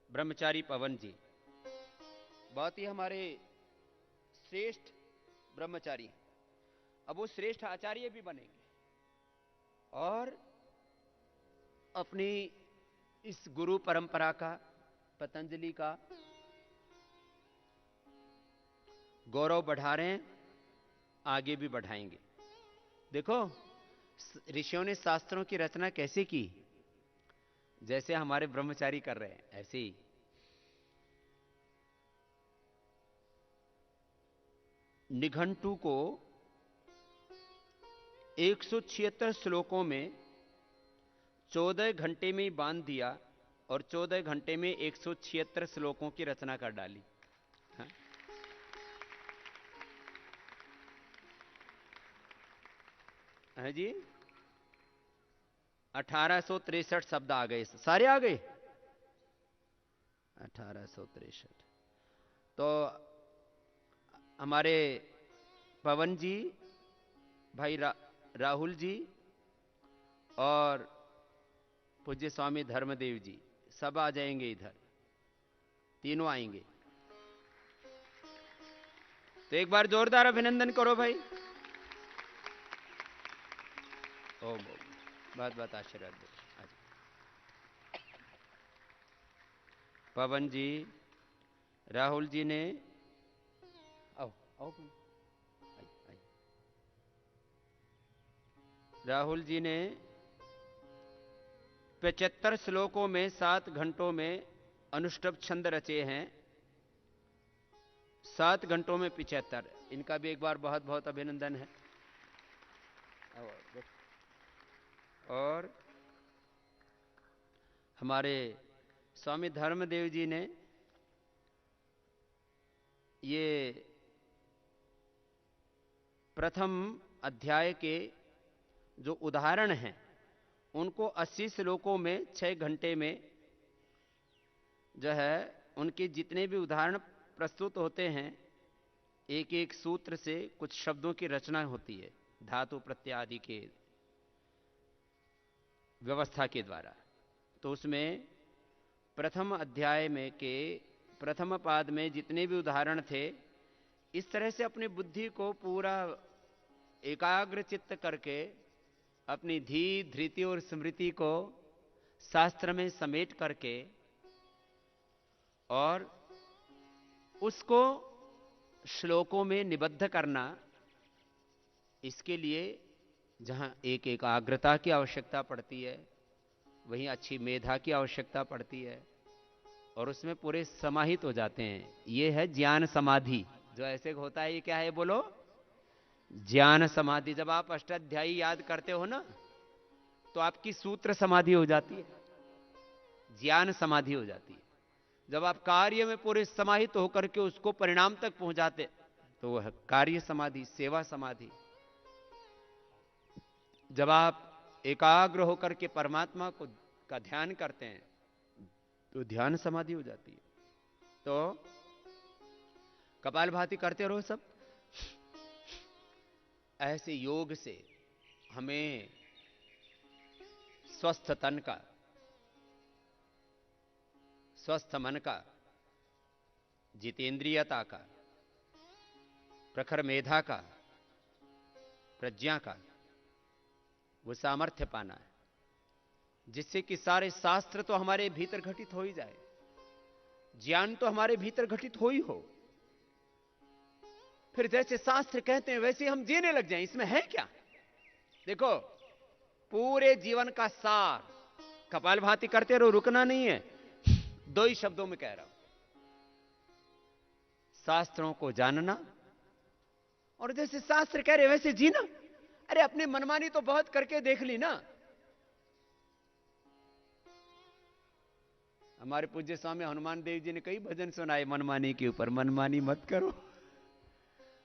ब्रह्मचारी पवन जी बहुत ही हमारे श्रेष्ठ ब्रह्मचारी, अब वो श्रेष्ठ आचार्य भी बनेंगे और अपनी इस गुरु परंपरा का, पतंजलि का गौरव बढ़ा रहे हैं, आगे भी बढ़ाएंगे। देखो ऋषियों ने शास्त्रों की रचना कैसे की, जैसे हमारे ब्रह्मचारी कर रहे हैं ऐसे ही। निघंटु को 176 श्लोकों में 14 घंटे में ही बांध दिया और 14 घंटे में 176 श्लोकों की रचना कर डाली। हाँ? है जी, 1863 शब्द आ गए, सारे आ गए 1863। तो हमारे पवन जी, भाई राहुल जी और पूज्य स्वामी धर्मदेव जी सब आ जाएंगे इधर, तीनों आएंगे। तो एक बार जोरदार अभिनंदन करो भाई। ओम ओम, बहुत बहुत आशीर्वाद दो। पवन जी, राहुल जी ने आओ आओ, राहुल जी ने 75 श्लोकों में 7 घंटों में अनुष्टुप छंद रचे हैं। 7 घंटों में 75, इनका भी एक बार बहुत बहुत अभिनंदन है। और हमारे स्वामी धर्मदेव जी ने ये प्रथम अध्याय के जो उदाहरण हैं उनको 80 श्लोकों में 6 घंटे में जो है उनके जितने भी उदाहरण प्रस्तुत होते हैं, एक एक सूत्र से कुछ शब्दों की रचना होती है धातु प्रत्यय आदि के व्यवस्था के द्वारा। तो उसमें प्रथम अध्याय में के प्रथम पाद में जितने भी उदाहरण थे, इस तरह से अपनी बुद्धि को पूरा एकाग्र चित्त करके अपनी धी धृति और स्मृति को शास्त्र में समेट करके और उसको श्लोकों में निबद्ध करना, इसके लिए जहां एक एकाग्रता की आवश्यकता पड़ती है, वहीं अच्छी मेधा की आवश्यकता पड़ती है और उसमें पूरे समाहित हो जाते हैं। यह है ज्ञान समाधि। जो ऐसे होता है, ये क्या है बोलो? ज्ञान समाधि, जब आप अष्टाध्यायी याद करते हो ना तो आपकी सूत्र समाधि हो जाती है, ज्ञान समाधि हो जाती है। जब आप कार्य में पूरे समाहित होकर के उसको परिणाम तक पहुंचाते तो वह कार्य समाधि, सेवा समाधि। जब आप एकाग्र होकर के परमात्मा को का ध्यान करते हैं तो ध्यान समाधि हो जाती है। तो कपालभाति करते रहो सब। ऐसे योग से हमें स्वस्थ तन का, स्वस्थ मन का, जितेंद्रियता का, प्रखर मेधा का, प्रज्ञा का वो सामर्थ्य पाना है, जिससे कि सारे शास्त्र तो हमारे भीतर घटित हो ही जाए, ज्ञान तो हमारे भीतर घटित हो ही हो। फिर जैसे शास्त्र कहते हैं वैसे हम जीने लग जाएं। इसमें है क्या? देखो, पूरे जीवन का सार, कपालभाति करते रहो, रुकना नहीं है। दो ही शब्दों में कह रहा हूं, शास्त्रों को जानना और जैसे शास्त्र कह रहे वैसे जीना। अरे अपनी मनमानी तो बहुत करके देख ली ना। हमारे पूज्य स्वामी हनुमान देव जी ने कई भजन सुनाए मनमानी के ऊपर, मनमानी मत करो।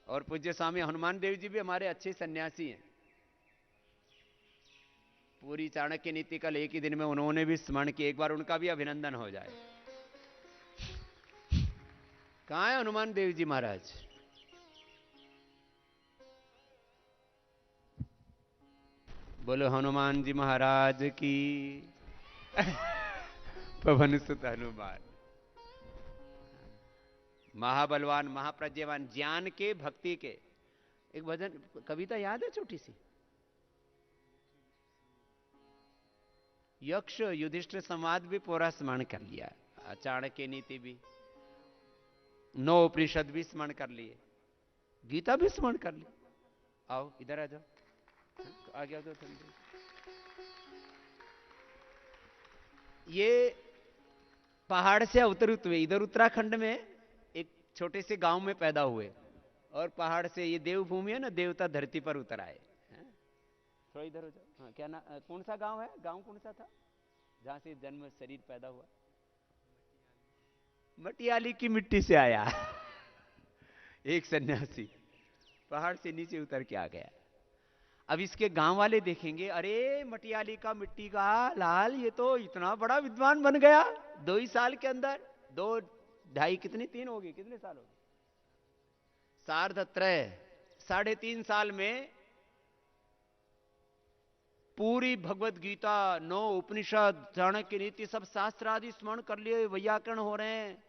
और पूज्य स्वामी हनुमान देव जी भी हमारे अच्छे सन्यासी हैं। पूरी चाणक्य नीति कल एक ही दिन में उन्होंने भी स्मरण किया, एक बार उनका भी अभिनंदन हो जाए। कहां है हनुमान देव जी महाराज? बोलो हनुमान जी महाराज की। पवन सुत हनुमान, महाबलवान, महाप्रज्ञावान, ज्ञान के, भक्ति के। एक भजन कविता याद है छोटी सी? यक्ष युधिष्ठिर संवाद भी पूरा स्मरण कर लिया, चाणक्य नीति भी, 9 उपनिषद भी स्मरण कर लिए, गीता भी स्मरण कर ली। आओ इधर आ जाओ, आ गया तो ये पहाड़ से अवतरित हुए, इधर उत्तराखंड में एक छोटे से गांव में पैदा हुए और पहाड़ से, ये देवभूमि है ना, देवता धरती पर उतर आए। थोड़ा इधर हो जाओ। हाँ, क्या ना, कौन सा गांव है? गांव कौन सा था जहां से जन्म शरीर पैदा हुआ? मटियाली की मिट्टी से आया। एक सन्यासी पहाड़ से नीचे उतर के आ गया। अब इसके गांव वाले देखेंगे, अरे मटियाली का, मिट्टी का लाल, ये तो इतना बड़ा विद्वान बन गया 2 ही साल के अंदर। 2, 2.5, कितने 3 हो गए, कितने साल हो गए? 3.5 साल में पूरी भगवत गीता, 9 उपनिषद, चाणक्य नीति, सब शास्त्र आदि स्मरण कर लिए। वैयाकरण हो रहे हैं,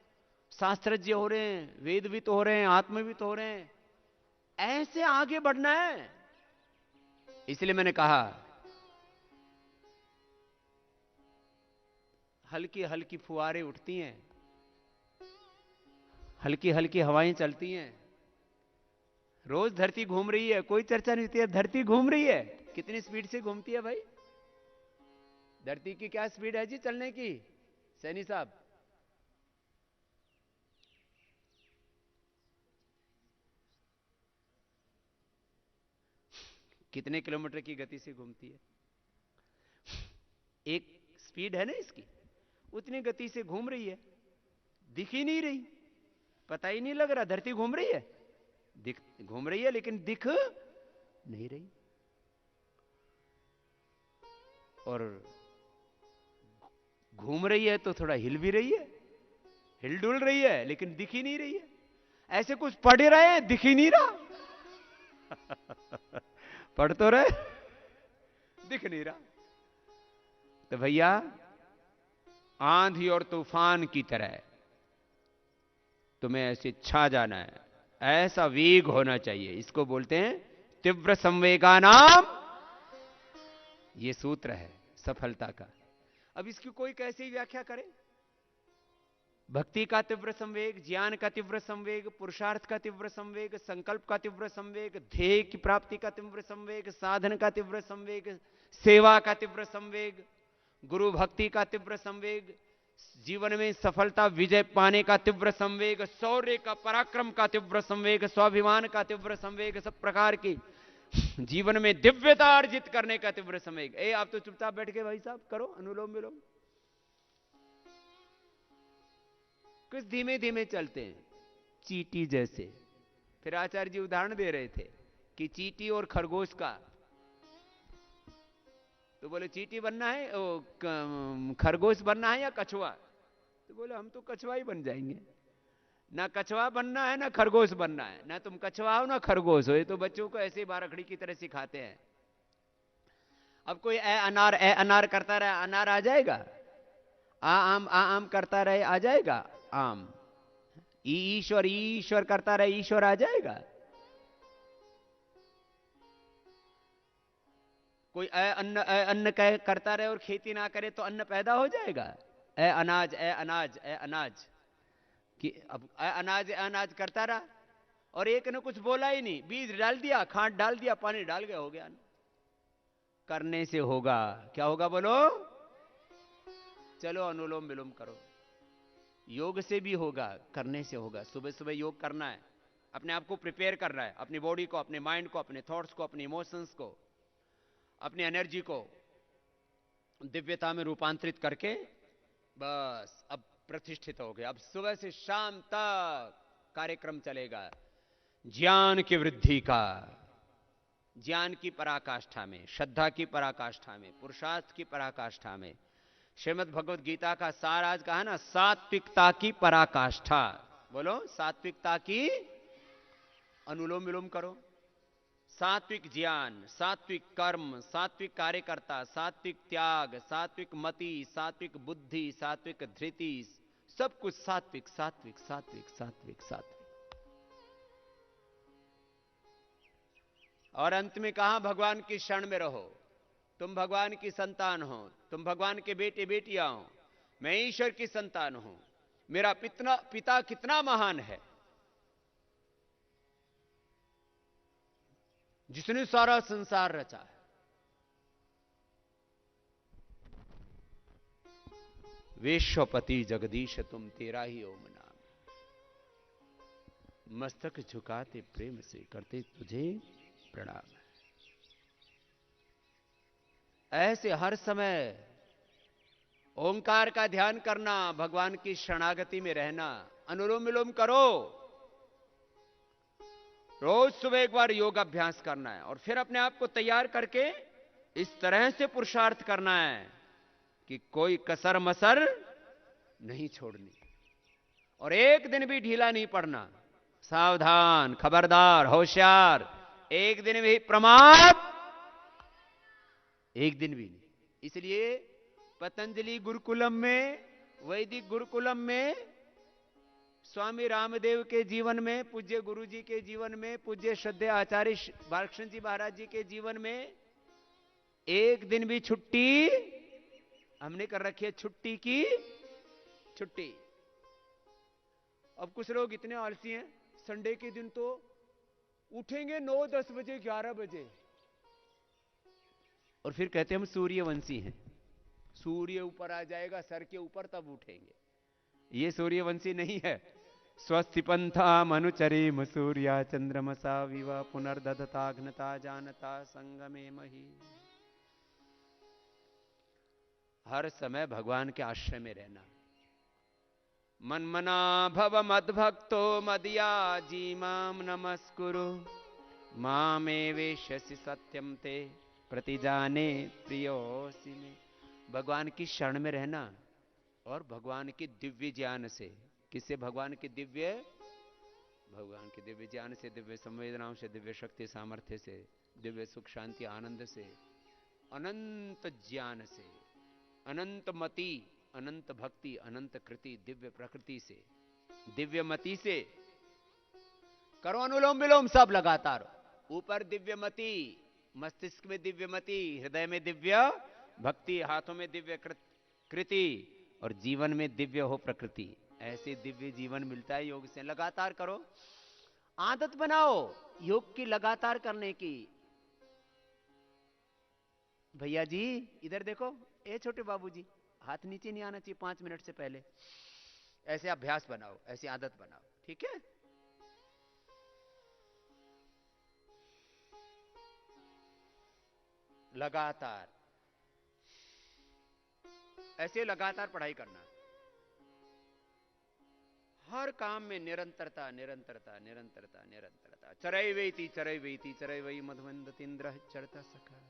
शास्त्रज्ञ हो रहे हैं, वेदवित हो रहे हैं, आत्मवित हो रहे हैं। ऐसे आगे बढ़ना है। इसलिए मैंने कहा हल्की हल्की फुहारें उठती हैं, हल्की हल्की हवाएं चलती हैं। रोज धरती घूम रही है, कोई चर्चा नहीं होती है। धरती घूम रही है, कितनी स्पीड से घूमती है भाई? धरती की क्या स्पीड है जी चलने की, सैनी साहब? कितने किलोमीटर की गति से घूमती है? एक स्पीड है ना इसकी, उतनी गति से घूम रही है। दिख ही नहीं रही, पता ही नहीं लग रहा धरती घूम रही है। घूम रही है लेकिन दिख नहीं रही। और घूम रही है तो थोड़ा हिल भी रही है, हिलडुल रही है, लेकिन दिख ही नहीं रही है। ऐसे कुछ पढ़ रहे, दिख ही नहीं रहा। पढ़ तो रहे, दिख नहीं रहा। तो भैया, आंधी और तूफान की तरह तुम्हें ऐसे छा जाना है, ऐसा वेग होना चाहिए। इसको बोलते हैं तीव्र संवेगानाम। ये सूत्र है सफलता का। अब इसकी कोई कैसी व्याख्या करे? भक्ति का तीव्र संवेग, ज्ञान का तीव्र संवेग, पुरुषार्थ का तीव्र संवेग, संकल्प का तीव्र संवेग, ध्येय की प्राप्ति का तीव्र संवेग, साधन का तीव्र संवेग, सेवा का तीव्र संवेग, गुरु भक्ति का तीव्र संवेग, जीवन में सफलता, विजय पाने का तीव्र संवेग, शौर्य का, पराक्रम का तीव्र संवेग, स्वाभिमान का तीव्र संवेग, सब प्रकार की जीवन में दिव्यता अर्जित करने का तीव्र संवेग। आप तो चुपचाप बैठ के भाई साहब करो अनुलोम विलोम, कुछ धीमे धीमे चलते हैं, चींटी जैसे। फिर आचार्य जी उदाहरण दे रहे थे कि चींटी और खरगोश का, तो बोले चींटी बनना है, खरगोश बनना है या कछुआ? तो बोले हम तो कछुआ ही बन जाएंगे। ना कछुआ बनना है ना खरगोश बनना है, ना तुम कछुआ हो ना खरगोश हो। ये तो बच्चों को ऐसे बारखड़ी की तरह सिखाते हैं। अब कोई ए अनार करता रहे, अनार आ जाएगा? आ आम करता रहे, आ जाएगा आम? ईश्वर करता रहे, ईश्वर आ जाएगा? कोई अन्न करता रहे और खेती ना करे तो अन्न पैदा हो जाएगा? अनाज अनाज कि अब अनाज करता रहा और एक ने कुछ बोला ही नहीं, बीज डाल दिया, खाद डाल दिया, पानी डाल गया, हो गया। करने से होगा। क्या होगा बोलो? चलो अनुलोम विलोम करो। योग से भी होगा, करने से होगा। सुबह सुबह योग करना है, अपने आप को प्रिपेयर करना है, अपनी बॉडी को, अपने माइंड को, अपने थॉट्स को, अपने इमोशंस को, अपनी एनर्जी को दिव्यता में रूपांतरित करके बस अब प्रतिष्ठित हो गए। अब सुबह से शाम तक कार्यक्रम चलेगा ज्ञान की वृद्धि का, ज्ञान की पराकाष्ठा में, श्रद्धा की पराकाष्ठा में, पुरुषार्थ की पराकाष्ठा में। श्रीमद् भगवद गीता का सार आज कहा ना, सात्विकता की पराकाष्ठा। बोलो सात्विकता की। अनुलोम विलोम करो। सात्विक ज्ञान, सात्विक कर्म, सात्विक कार्यकर्ता, सात्विक त्याग, सात्विक मति, सात्विक बुद्धि, सात्विक धृति, सब कुछ सात्विक सात्विक सात्विक सात्विक सात्विक। और अंत में कहा, भगवान की शरण में रहो। तुम भगवान की संतान हो, तुम भगवान के बेटे बेटियां हो, मैं ईश्वर की संतान हूं। मेरा पिता कितना महान है, जिसने सारा संसार रचा है। विश्वपति जगदीश तुम तेरा ही ओम नाम, मस्तक झुकाते प्रेम से करते तुझे प्रणाम। ऐसे हर समय ओंकार का ध्यान करना, भगवान की शरणागति में रहना। अनुलोम विलोम करो। रोज सुबह एक बार योग अभ्यास करना है और फिर अपने आप को तैयार करके इस तरह से पुरुषार्थ करना है कि कोई कसर मसर नहीं छोड़नी और एक दिन भी ढीला नहीं पड़ना। सावधान, खबरदार, होशियार, एक दिन भी प्रमाद, एक दिन भी नहीं। इसलिए पतंजलि गुरुकुलम में, वैदिक गुरुकुलम में, स्वामी रामदेव के जीवन में, पूज्य गुरु जी के जीवन में, पूज्य श्रद्धेय आचार्य बालकृष्ण जी महाराज जी के जीवन में एक दिन भी छुट्टी हमने कर रखी है। छुट्टी की छुट्टी। अब कुछ लोग इतने आलसी हैं, संडे के दिन तो उठेंगे 9-10 बजे, 11 बजे और फिर कहते हैं हम सूर्यवंशी हैं। सूर्य ऊपर आ जाएगा सर के ऊपर तब उठेंगे। ये सूर्यवंशी नहीं है। स्वस्ति पंथा मनुचरेम सूर्या चंद्रमसा विवा पुनर्दधताग्नता जानता संगमे मही। हर समय भगवान के आश्रय में रहना। मन्मना भव मद्भक्तो मदयाजी माम नमस्कुरु मामे वेश्यसि सत्यम ते प्रतिजाने प्रियोसि मे। भगवान की शरण में रहना और भगवान की दिव्य ज्ञान से। किससे? भगवान के दिव्य ज्ञान से, दिव्य संवेदनाओं से, दिव्य शक्ति सामर्थ्य से, दिव्य सुख शांति आनंद से, अनंत ज्ञान से, अनंत मति, अनंत भक्ति, अनंत कृति, दिव्य प्रकृति से, दिव्य मति से करो अनुलोम विलोम सब लगातार। ऊपर दिव्य मति, मस्तिष्क में दिव्य मति, हृदय में दिव्य भक्ति, हाथों में दिव्य कृति और जीवन में दिव्य हो प्रकृति। ऐसे दिव्य जीवन मिलता है योग से। लगातार करो, आदत बनाओ योग की लगातार करने की। भैया जी इधर देखो, ए छोटे बाबूजी हाथ नीचे नहीं आना चाहिए 5 मिनट से पहले। ऐसे अभ्यास बनाओ, ऐसी आदत बनाओ, ठीक है। लगातार ऐसे लगातार पढ़ाई करना, हर काम में निरंतरता निरंतरता निरंतरता निरंतरता। चरैवेति चरैवेति चरैवै मधुमन्दतीन्द्र चरता सखा।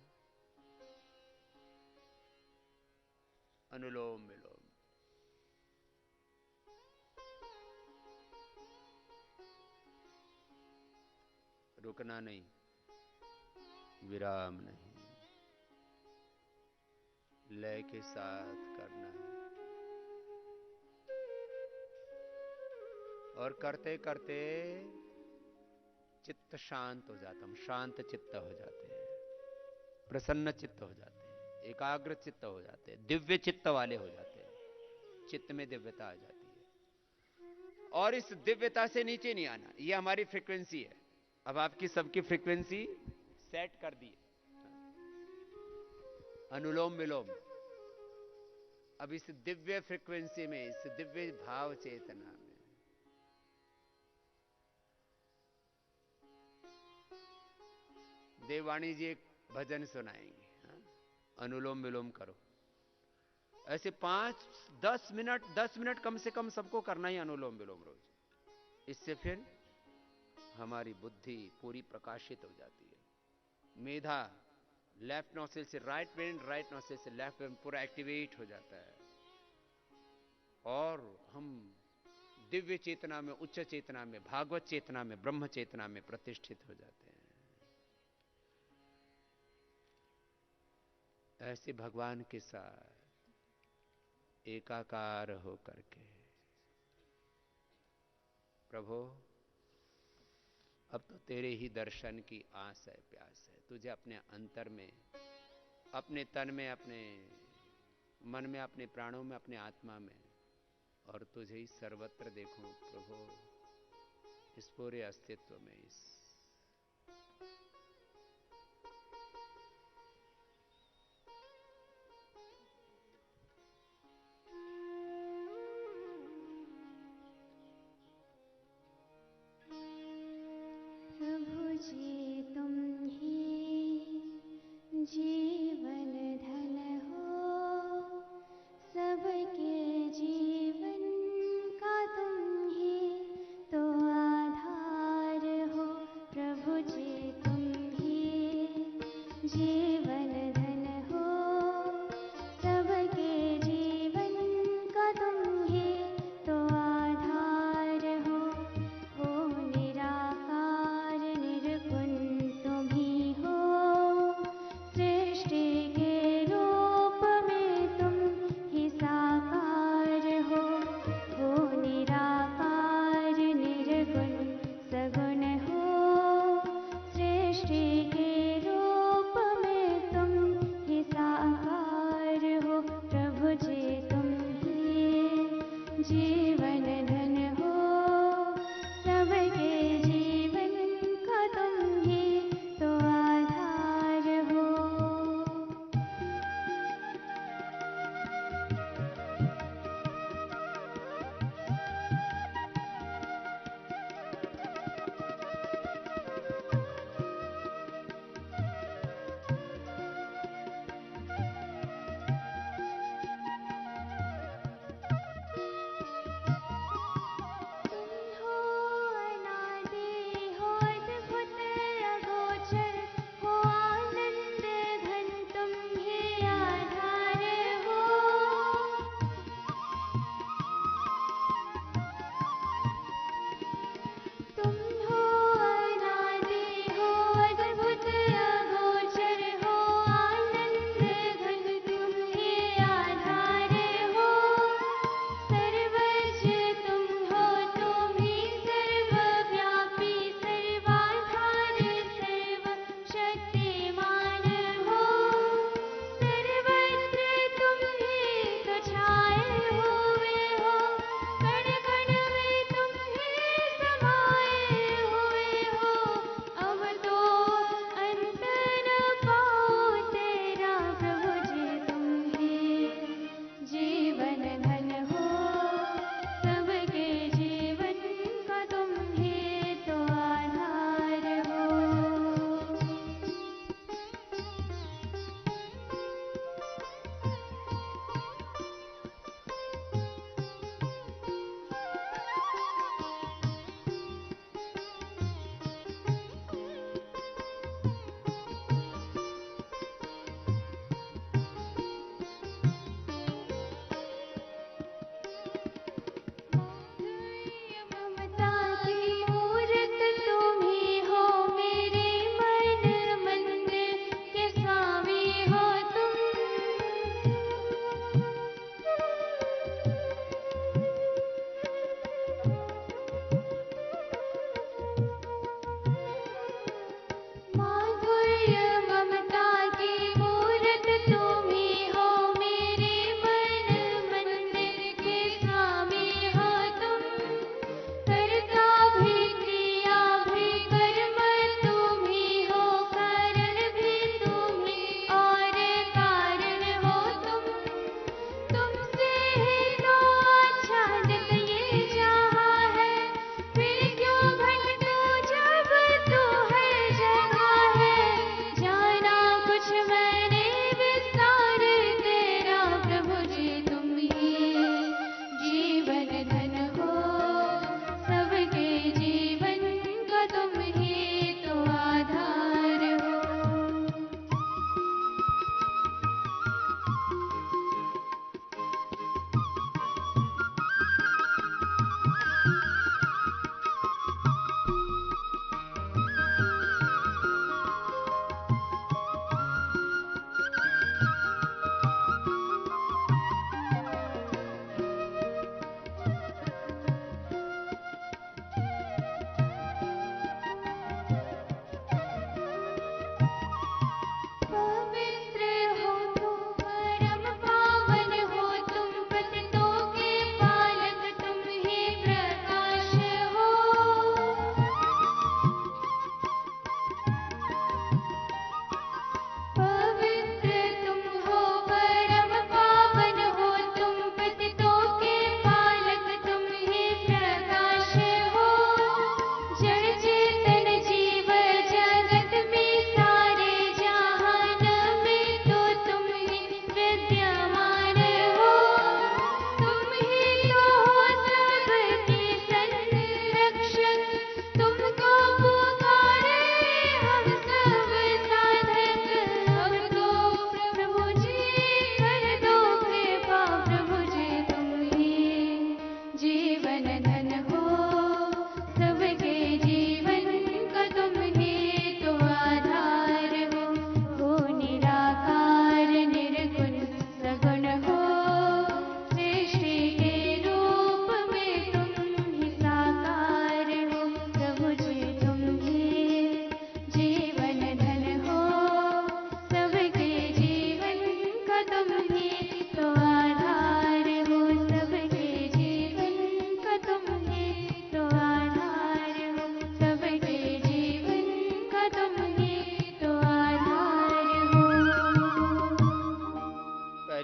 अनुलोम विलोम, रुकना नहीं, विराम नहीं, लय के साथ करना है। और करते करते चित्त शांत हो जाता, हम शांत चित्त हो जाते हैं, प्रसन्न चित्त हो जाते हैं, एकाग्र चित्त हो जाते हैं, दिव्य चित्त वाले हो जाते हैं, चित्त में दिव्यता आ जाती है। और इस दिव्यता से नीचे नहीं आना, ये हमारी फ्रीक्वेंसी है। अब आपकी सबकी फ्रीक्वेंसी सेट कर दी, अनुलोम विलोम। अब इस दिव्य फ्रीक्वेंसी में, इस दिव्य भाव चेतना में देववाणी जी एक भजन सुनाएंगे, हाँ? अनुलोम विलोम करो ऐसे 5-10 मिनट, 10 मिनट कम से कम सबको करना ही अनुलोम विलोम रोज। इससे फिर हमारी बुद्धि पूरी प्रकाशित हो जाती है। मेधा लेफ्ट नोस्ट्रिल से राइट ब्रेन, राइट नोस्ट्रिल से लेफ्ट ब्रेन पूरा एक्टिवेट हो जाता है, और हम दिव्य चेतना में, उच्च चेतना में, भागवत चेतना में, ब्रह्म चेतना में प्रतिष्ठित हो जाते हैं। ऐसे भगवान के साथ एकाकार हो करके, प्रभु अब तो तेरे ही दर्शन की आस है, प्यास है। तुझे अपने अंतर में, अपने तन में, अपने मन में, अपने प्राणों में, अपने आत्मा में, और तुझे ही सर्वत्र देखूं प्रभु, इस पूरे अस्तित्व में, इस प्रभु जी तुम ही जीवन धन हो, सबके जीवन का तुम ही तो आधार हो।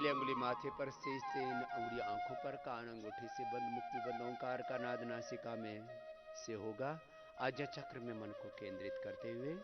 पहले अंगुली माथे पर, शेष से इन अंगुली आंखों पर, कान अंगूठे से बंद, मुख भी बंद। ओंकार का नाद नासिका में से होगा। आज्ञा चक्र में मन को केंद्रित करते हुए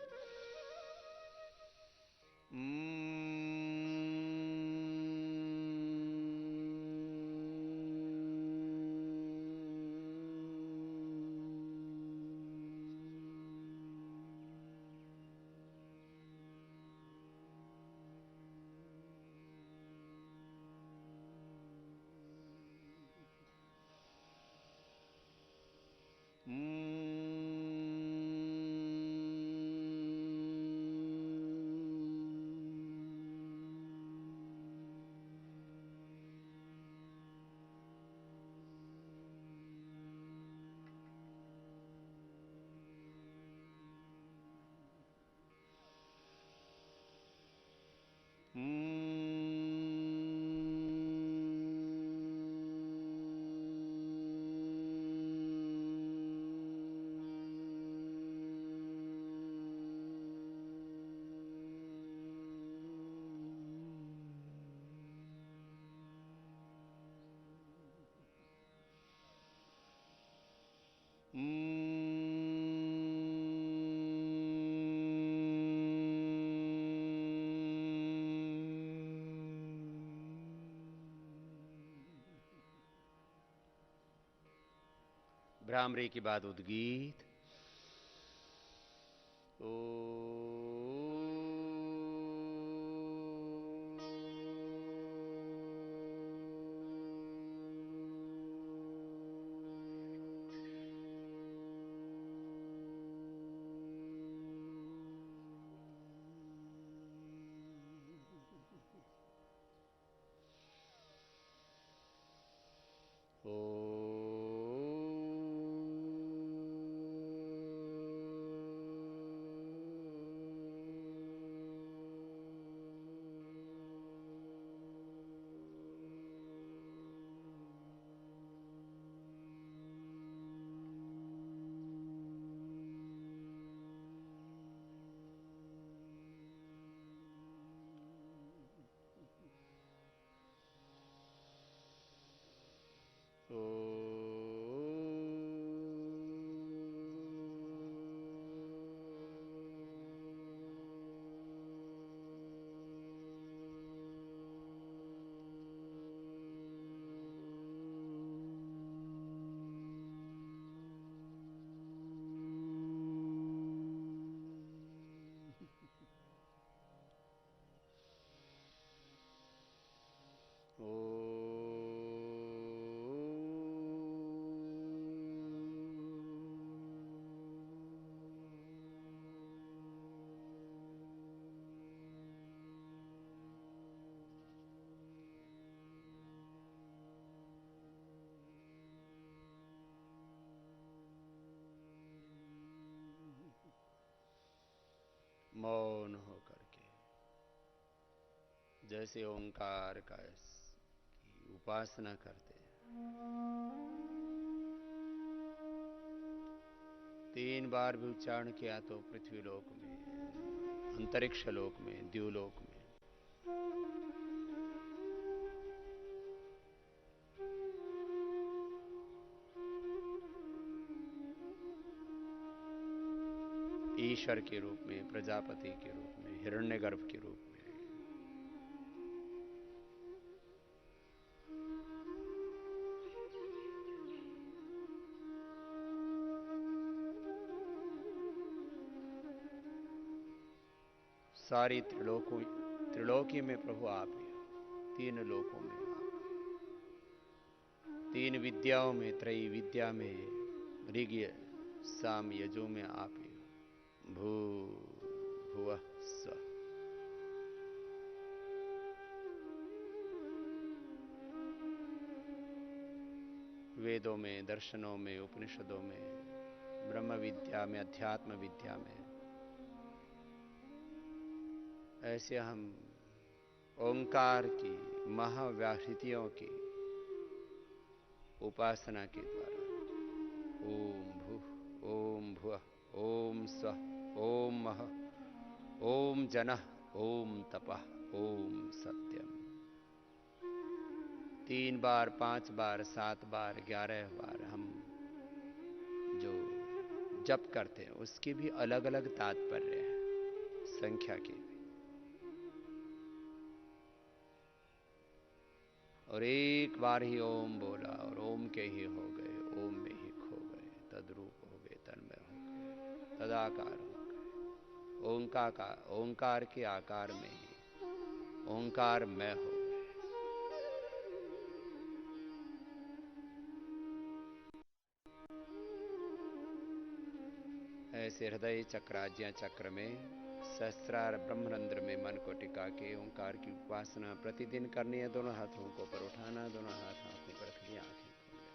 भ्रामरी के बाद उद्गीत। मौन होकर के जैसे ओंकार का की उपासना करते हैं। 3 बार भी उच्चारण किया तो पृथ्वी लोक में, अंतरिक्ष लोक में, द्युलोक में ईश्वर के रूप में, प्रजापति के रूप में, हिरण्यगर्भ के रूप में सारी त्रिलोकी में प्रभु आप ही हो। 3 लोकों में आप, 3 विद्याओं में, त्रयी विद्या में, ऋग साम यजु में आप ही हो। भू भुवः स्वः। वेदों में, दर्शनों में, उपनिषदों में, ब्रह्म विद्या में, अध्यात्म विद्या में ऐसे हम ओंकार की महाव्याहृतियों की उपासना के द्वारा ओम भूः, ओम भुवः, ओम स्वः, ओम महः, ओम जनः, ओम तपः, ओम सत्यम 3 बार, 5 बार, 7 बार, 11 बार हम जो जप करते हैं उसके भी अलग अलग तात्पर्य है संख्या के। और एक बार ही ओम बोला और ओम के ही हो गए, ओम में ही खो गए, तद्रूप हो गए, तन्मय हो गए, तदाकार हो गए। ओंकार के आकार में ही ओंकार में हो गए। ऐसे हृदय चक्राज्ञा चक्र में सहस्रार ब्रह्मरंध्र में मन को टिका के ओंकार की उपासना प्रतिदिन करनी है। दोनों हाथों को ऊपर उठाना, दोनों हाथ आंखों पर रखनी, आंखें खोलनी।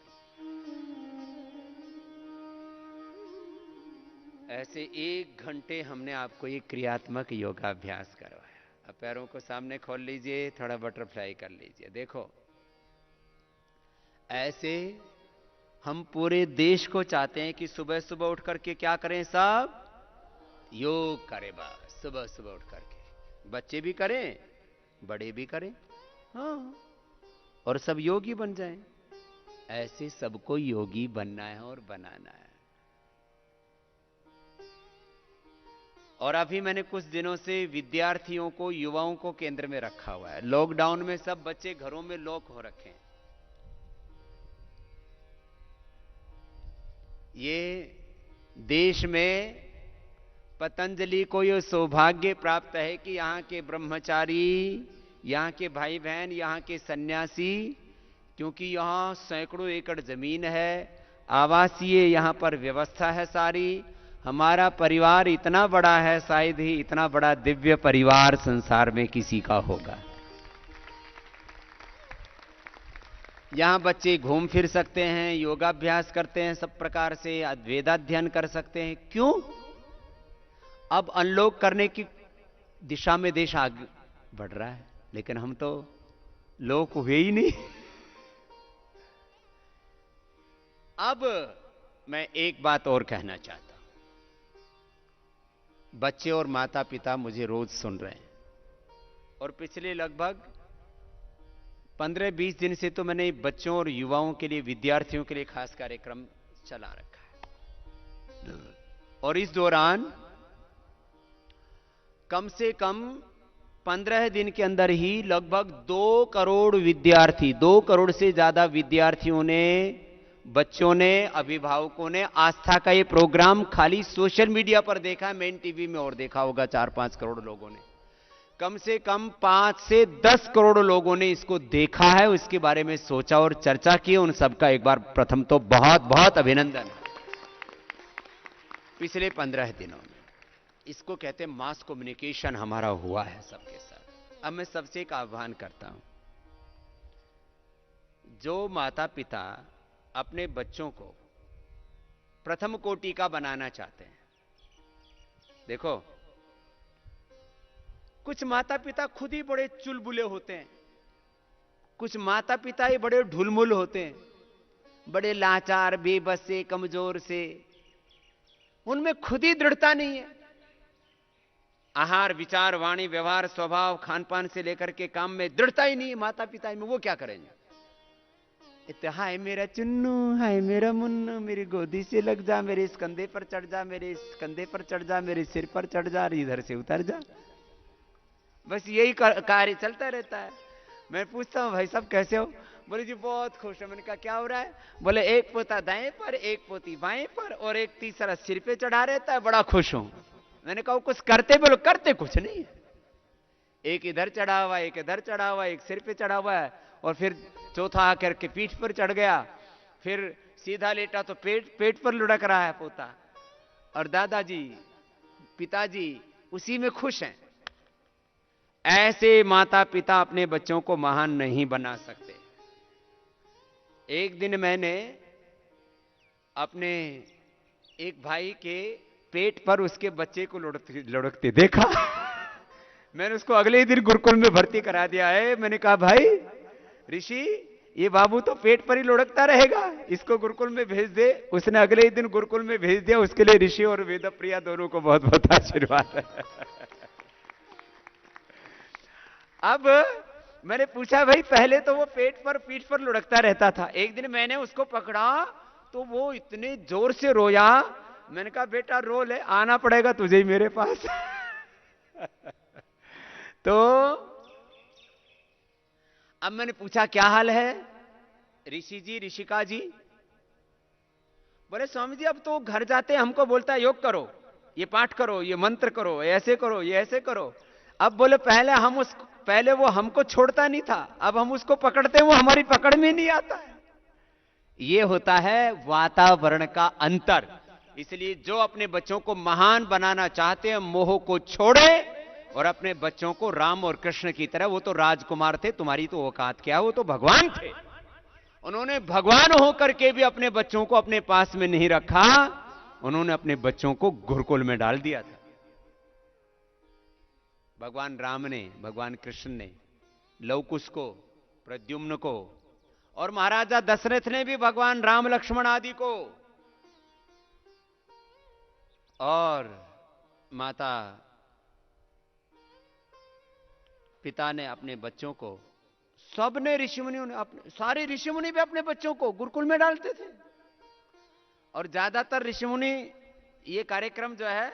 ऐसे 1 घंटे हमने आपको ये क्रियात्मक योगाभ्यास करवाया। अब पैरों को सामने खोल लीजिए, थोड़ा बटरफ्लाई कर लीजिए। देखो ऐसे हम पूरे देश को चाहते हैं कि सुबह सुबह उठ करके क्या करें, सब योग करें। बस सुबह सुबह उठ करके बच्चे भी करें, बड़े भी करें, हाँ, और सब योगी बन जाएं। ऐसे सबको योगी बनना है और बनाना है। और अभी मैंने कुछ दिनों से विद्यार्थियों को, युवाओं को केंद्र में रखा हुआ है। लॉकडाउन में सब बच्चे घरों में लॉक हो रखे हैं। ये देश में पतंजलि को यह सौभाग्य प्राप्त है कि यहां के ब्रह्मचारी, यहां के भाई बहन, यहां के सन्यासी, क्योंकि यहां सैकड़ों एकड़ जमीन है, आवासीय यहां पर व्यवस्था है सारी। हमारा परिवार इतना बड़ा है, शायद ही इतना बड़ा दिव्य परिवार संसार में किसी का होगा। यहां बच्चे घूम फिर सकते हैं, योगाभ्यास करते हैं, सब प्रकार से वेदाध्ययन कर सकते हैं। क्यों? अब अनलॉक करने की दिशा में देश आगे बढ़ रहा है, लेकिन हम तो लोक हुए ही नहीं। अब मैं एक बात और कहना चाहता हूं। बच्चे और माता पिता मुझे रोज सुन रहे हैं, और पिछले लगभग 15-20 दिन से तो मैंने बच्चों और युवाओं के लिए, विद्यार्थियों के लिए खास कार्यक्रम चला रखा है। और इस दौरान कम से कम 15 दिन के अंदर ही लगभग 2 करोड़ विद्यार्थी, 2 करोड़ से ज्यादा विद्यार्थियों ने, बच्चों ने, अभिभावकों ने आस्था का ये प्रोग्राम खाली सोशल मीडिया पर देखा, मेन टीवी में और देखा होगा 4-5 करोड़ लोगों ने। कम से कम 5 से 10 करोड़ लोगों ने इसको देखा है, उसके बारे में सोचा और चर्चा की। उन सबका एक बार प्रथम तो बहुत बहुत अभिनंदन। पिछले 15 दिनों में इसको कहते हैं मास कम्युनिकेशन हमारा हुआ है सबके साथ। अब मैं सबसे एक आह्वान करता हूं, जो माता पिता अपने बच्चों को प्रथम कोटि का बनाना चाहते हैं, देखो कुछ माता पिता खुद ही बड़े चुलबुले होते हैं, कुछ माता पिता ही बड़े ढुलमुल होते हैं, बड़े लाचार, बेबस से, कमजोर से, उनमें खुद ही दृढ़ता नहीं है। आहार, विचार, वाणी, व्यवहार, स्वभाव, खान पान से लेकर के काम में दृढ़ता ही नहीं है माता पिता में। वो क्या करेंगे? हाय मेरा चुन्नू, हाय मेरा मुन्नू, मेरी गोदी से लग जा, मेरे इस कंधे पर चढ़ जा, मेरे इस कंधे पर चढ़ जा, मेरे सिर पर चढ़ जा, इधर से उतर जा। बस यही कार्य चलता रहता है। मैं पूछता हूं भाई साहब कैसे हो? बोले जी बहुत खुश है। मैंने कहा क्या हो रहा है? बोले एक पोता दाएं पर, एक पोती बाएं पर, और एक तीसरा सिर पे चढ़ा रहता है, बड़ा खुश हूं। मैंने कहा कुछ करते? बोलो करते कुछ नहीं है। एक इधर चढ़ा हुआ, एक इधर चढ़ा हुआ, एक सिर पे चढ़ा हुआ है, और फिर चौथा आकर के पीठ पर चढ़ गया, फिर सीधा लेटा तो पेट पर लुढ़क रहा है पोता, और दादाजी, पिताजी उसी में खुश हैं। ऐसे माता पिता अपने बच्चों को महान नहीं बना सकते। एक दिन मैंने अपने एक भाई के पेट पर उसके बच्चे को लुढ़कते देखा। मैंने उसको अगले ही दिन गुरुकुल में भर्ती करा दिया है। मैंने कहा भाई ऋषि, ये बाबू तो पेट पर ही लुढ़कता रहेगा, इसको गुरुकुल में भेज दे। उसने अगले ही दिन गुरुकुल में भेज दिया। उसके लिए ऋषि और वेदप्रिया दोनों को बहुत बहुत आशीर्वाद है। अब मैंने पूछा भाई पहले तो वो पेट पर पीठ पर लुढ़कता रहता था, एक दिन मैंने उसको पकड़ा तो वो इतने जोर से रोया। मैंने कहा बेटा रो ले, आना पड़ेगा तुझे ही मेरे पास। तो अब मैंने पूछा क्या हाल है ऋषि जी, ऋषिका जी? बोले स्वामी जी अब तो घर जाते हमको बोलता है योग करो, ये पाठ करो, ये मंत्र करो, ऐसे करो, ये ऐसे करो। अब बोले पहले वो हमको छोड़ता नहीं था, अब हम उसको पकड़ते वो हमारी पकड़ में नहीं आता है। ये होता है वातावरण का अंतर। इसलिए जो अपने बच्चों को महान बनाना चाहते हैं मोह को छोड़े और अपने बच्चों को राम और कृष्ण की तरह, वो तो राजकुमार थे, तुम्हारी तो औकात क्या, वो तो भगवान थे। उन्होंने भगवान होकर के भी अपने बच्चों को अपने पास में नहीं रखा, उन्होंने अपने बच्चों को गुरुकुल में डाल दिया था। भगवान राम ने, भगवान कृष्ण ने लव कुश को, प्रद्युम्न को, और महाराजा दशरथ ने भी भगवान राम लक्ष्मण आदि को, और माता पिता ने अपने बच्चों को, सबने ऋषिमुनियों ने, अपने सारे ऋषिमुनि भी अपने बच्चों को गुरुकुल में डालते थे। और ज्यादातर ऋषिमुनि, ये कार्यक्रम जो है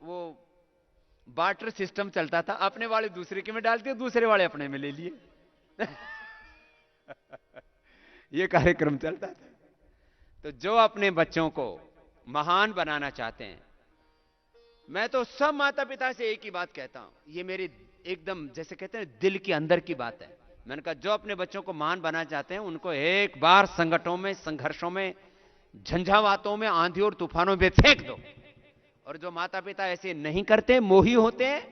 वो बार्टर सिस्टम चलता था, अपने वाले दूसरे के में डालते, दूसरे वाले अपने में ले लिए। ये कार्यक्रम चलता था। तो जो अपने बच्चों को महान बनाना चाहते हैं, मैं तो सब माता पिता से एक ही बात कहता हूं, ये मेरे एकदम जैसे कहते हैं दिल के अंदर की बात है। मैंने कहा जो अपने बच्चों को महान बनाना चाहते हैं उनको एक बार संकटों में, संघर्षों में, झंझावातों में, आंधी और तूफानों में फेंक दो। और जो माता पिता ऐसे नहीं करते, मोही होते हैं,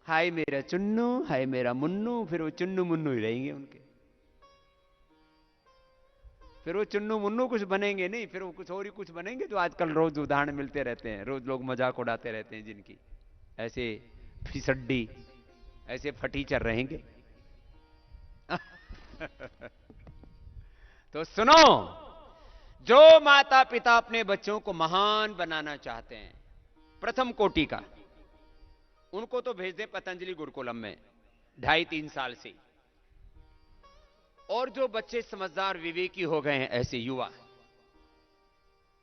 हाय मेरा चुन्नू, हाय मेरा मुन्नू, फिर वो चुन्नू मुन्नू ही रहेंगे उनके, फिर वो चुन्नू मुन्नू कुछ बनेंगे नहीं, फिर वो कुछ और ही कुछ बनेंगे, जो आजकल रोज उदाहरण मिलते रहते हैं, रोज लोग मजाक उड़ाते रहते हैं जिनकी, ऐसे फिसड्डी, ऐसे फटीचर रहेंगे। तो सुनो, जो माता पिता अपने बच्चों को महान बनाना चाहते हैं, प्रथम कोटि का, उनको तो भेज दे पतंजलि गुरुकुलम में 2.5-3 साल से। और जो बच्चे समझदार विवेकी हो गए हैं, ऐसे युवा,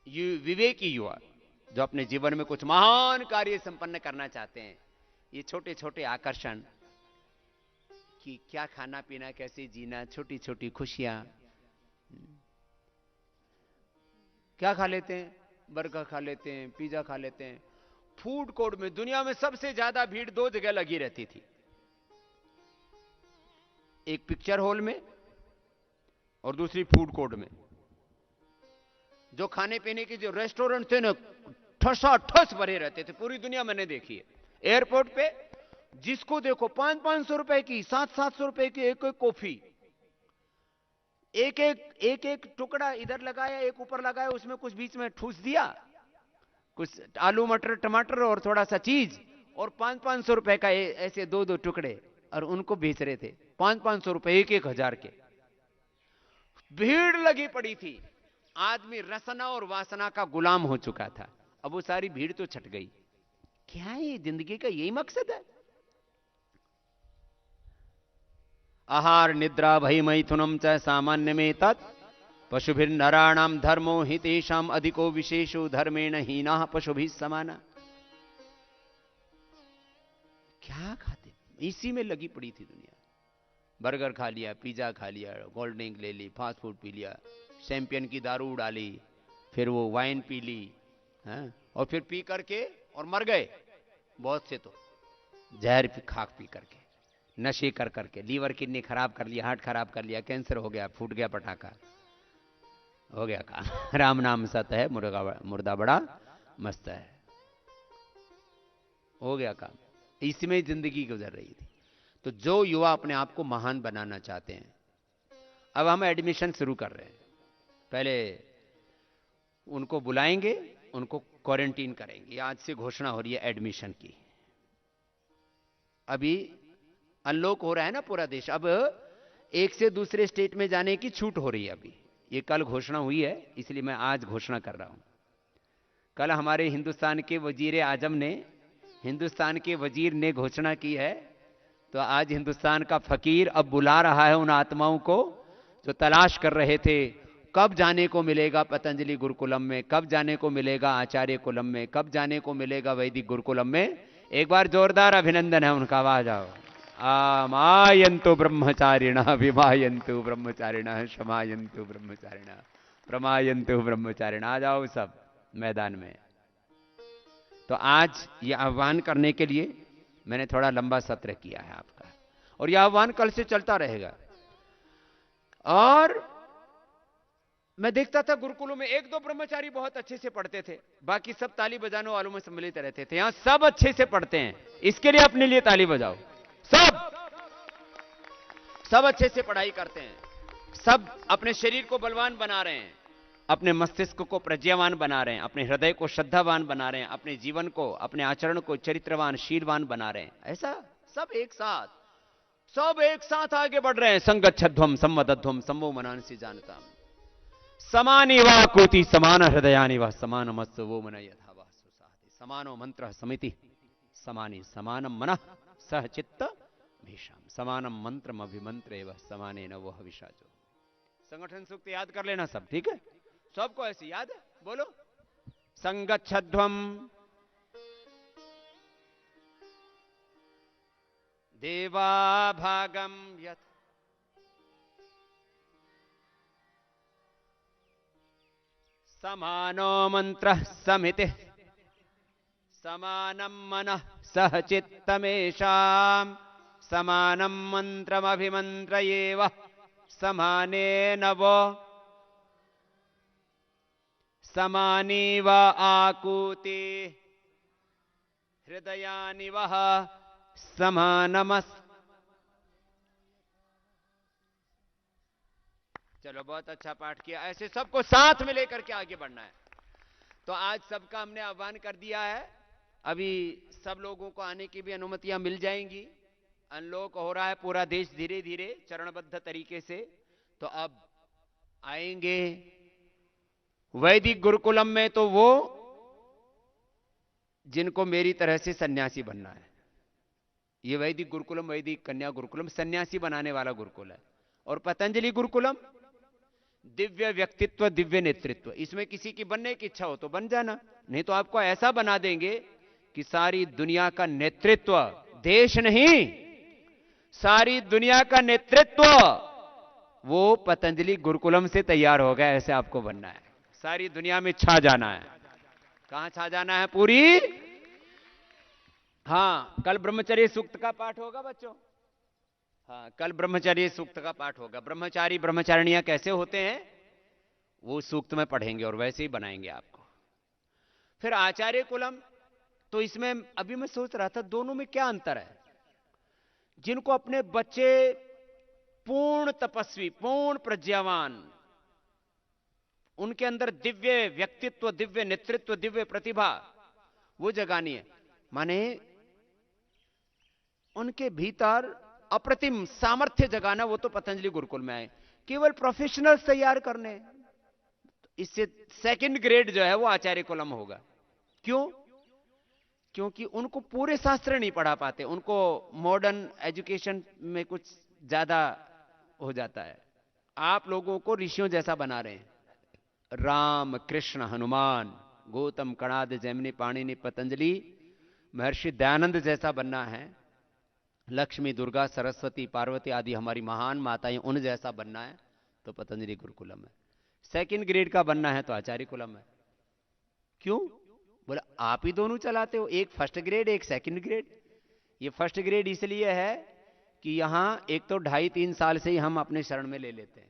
विवेकी युवा जो अपने जीवन में कुछ महान कार्य संपन्न करना चाहते हैं, ये छोटे छोटे आकर्षण कि क्या खाना पीना, कैसे जीना, छोटी छोटी खुशियां, क्या खा लेते हैं, बर्गर खा लेते हैं, पिज्जा खा लेते हैं। फूड कोर्ट में दुनिया में सबसे ज्यादा भीड़ 2 जगह लगी रहती थी, एक पिक्चर हॉल में और दूसरी फूड कोर्ट में। जो खाने पीने के जो रेस्टोरेंट थे ना, ठसाठस भरे रहते थे, पूरी दुनिया मैंने देखी है। एयरपोर्ट पे जिसको देखो 500-500 रुपए की, 700-700 रुपए की एक एक कॉफी, एक टुकड़ा इधर लगाया, एक ऊपर लगाया, उसमें कुछ बीच में ठूस दिया, कुछ आलू मटर टमाटर और थोड़ा सा चीज, और 500-500 रुपए का ऐसे 2-2 टुकड़े, और उनको बेच रहे थे 500-500 रुपए, 1-1000 के। भीड़ लगी पड़ी थी, आदमी रसना और वासना का गुलाम हो चुका था। अब वो सारी भीड़ तो छट गई। क्या है ये जिंदगी का यही मकसद है? आहार निद्रा भय मैथुनम च सामान्य में तत् पशुभिर नराणाम धर्मो हितेषाम अधिको विशेषो धर्मेण हीना पशुभि समाना। क्या खाते, इसी में लगी पड़ी थी दुनिया। बर्गर खा लिया, पिज्जा खा लिया, कोल्ड ड्रिंक ले ली, फास्ट फूड पी लिया, चैंपियन की दारू डाली, फिर वो वाइन पी ली, हाँ? और फिर पी करके और मर गए बहुत से, तो जहर खाक पी करके, नशे कर करके लीवर किडनी खराब कर लिया, हार्ट खराब कर लिया, कैंसर हो गया, फूट गया पटाखा, हो गया काम। राम नाम सत है, मुर्दा बड़ा मस्त है, हो गया काम। इसमें जिंदगी गुजर रही थी। तो जो युवा अपने आप को महान बनाना चाहते हैं, अब हम एडमिशन शुरू कर रहे हैं। पहले उनको बुलाएंगे, उनको क्वारंटीन करेंगे। आज से घोषणा हो रही है एडमिशन की। अभी अनलॉक हो रहा है ना पूरा देश, अब एक से दूसरे स्टेट में जाने की छूट हो रही है। अभी ये कल घोषणा हुई है, इसलिए मैं आज घोषणा कर रहा हूं। कल हमारे हिंदुस्तान के वजीर आजम ने, हिंदुस्तान के वजीर ने घोषणा की है, तो आज हिंदुस्तान का फकीर अब बुला रहा है उन आत्माओं को जो तलाश कर रहे थे कब जाने को मिलेगा पतंजलि गुरुकुलम में, कब जाने को मिलेगा आचार्य कुलम में, कब जाने को मिलेगा वैदिक गुरुकुलम में। एक बार जोरदार अभिनंदन है उनका, आवाज आओ। आमायन्तु ब्रह्मचारिणः विमायन्तु ब्रह्मचारिणः क्षमायन्तु ब्रह्मचारिणः प्रमायन्तु ब्रह्मचारिणः। आ जाओ सब मैदान में। तो आज ये आह्वान करने के लिए मैंने थोड़ा लंबा सत्र किया है आपका, और यह आह्वान कल से चलता रहेगा। और मैं देखता था गुरुकुलों में एक दो ब्रह्मचारी बहुत अच्छे से पढ़ते थे, बाकी सब ताली बजाने वालों में सम्मिलित रहते थे। यहां सब अच्छे से पढ़ते हैं, इसके लिए अपने लिए ताली बजाओ। सब अच्छे से पढ़ाई करते हैं, सब अपने शरीर को बलवान बना रहे हैं, अपने मस्तिष्क को प्रज्ञावान बना रहे हैं, अपने हृदय को श्रद्धावान बना रहे हैं, अपने जीवन को, अपने आचरण को चरित्रवान शीलवान बना रहे हैं। ऐसा सब एक साथ आगे बढ़ रहे हैं। संगच्छध्वम सम्मदध्वम सम्मो मनांसि जानता समानी वा कोटि समान हृदयानि वा समान मत्स वो मन यथा वा सुसाहति समानो मंत्र समिति समानी समानम मनः सह चित्त भीषम समानम मंत्रम अभिमंत्रे व समाने न वो हविषाजो। संगठन सूक्त याद कर लेना सब, ठीक है? सबको ऐसे याद है, बोलो। संगच्छध्वम देवा भागम यथ समानो मंत्र समिति समानम मनः सह चित्तमेषाम् समानम मंत्रमभिमंत्रयेव समाने नवो समानी व आकूति हृदयानि वह समानमस्। चलो बहुत अच्छा पाठ किया। ऐसे सबको साथ में लेकर के आगे बढ़ना है। तो आज सबका हमने आह्वान कर दिया है। अभी सब लोगों को आने की भी अनुमतियां मिल जाएंगी। अनलॉक हो रहा है पूरा देश धीरे धीरे चरणबद्ध तरीके से। तो अब आएंगे वैदिक गुरुकुलम में, तो वो जिनको मेरी तरह से सन्यासी बनना है। ये वैदिक गुरुकुलम, वैदिक कन्या गुरुकुलम सन्यासी बनाने वाला गुरुकुल है। और पतंजलि गुरुकुलम दिव्य व्यक्तित्व दिव्य नेतृत्व। इसमें किसी की बनने की इच्छा हो तो बन जाना, नहीं तो आपको ऐसा बना देंगे कि सारी दुनिया का नेतृत्व, देश नहीं सारी दुनिया का नेतृत्व वो पतंजलि गुरुकुलम से तैयार हो गया। ऐसे आपको बनना है, सारी दुनिया में छा जाना है। कहां छा जाना है? पूरी। हाँ, कल ब्रह्मचर्य सूक्त का पाठ होगा बच्चों। हाँ, कल ब्रह्मचर्य सूक्त का पाठ होगा। ब्रह्मचारी ब्रह्मचारिणियां कैसे होते हैं वो सूक्त में पढ़ेंगे और वैसे ही बनाएंगे आपको। फिर आचार्य कुलम, तो इसमें अभी मैं सोच रहा था दोनों में क्या अंतर है। जिनको अपने बच्चे पूर्ण तपस्वी, पूर्ण प्रज्ञावान, उनके अंदर दिव्य व्यक्तित्व, दिव्य नेतृत्व, दिव्य प्रतिभा वो जगानी है। माने उनके भीतर अप्रतिम सामर्थ्य जगाना, वो तो पतंजलि गुरुकुल में आए। केवल प्रोफेशनल्स तैयार करने, इससे सेकंड ग्रेड जो है वो आचार्य कुलम होगा। क्यों? क्योंकि उनको पूरे शास्त्र नहीं पढ़ा पाते, उनको मॉडर्न एजुकेशन में कुछ ज्यादा हो जाता है। आप लोगों को ऋषियों जैसा बना रहे हैं। राम कृष्ण हनुमान गौतम कणाद जैमिनी पाणिनि पतंजलि महर्षि दयानंद जैसा बनना है। लक्ष्मी दुर्गा सरस्वती पार्वती आदि हमारी महान माताएं, उन जैसा बनना है तो पतंजलि गुरुकुलम है। सेकंड ग्रेड का बनना है तो आचार्य कुलम है। क्यों? बोला आप ही दोनों चलाते हो, एक फर्स्ट ग्रेड एक सेकंड ग्रेड। ये फर्स्ट ग्रेड इसलिए है कि यहां एक तो 2.5-3 साल से ही हम अपने शरण में ले लेते हैं,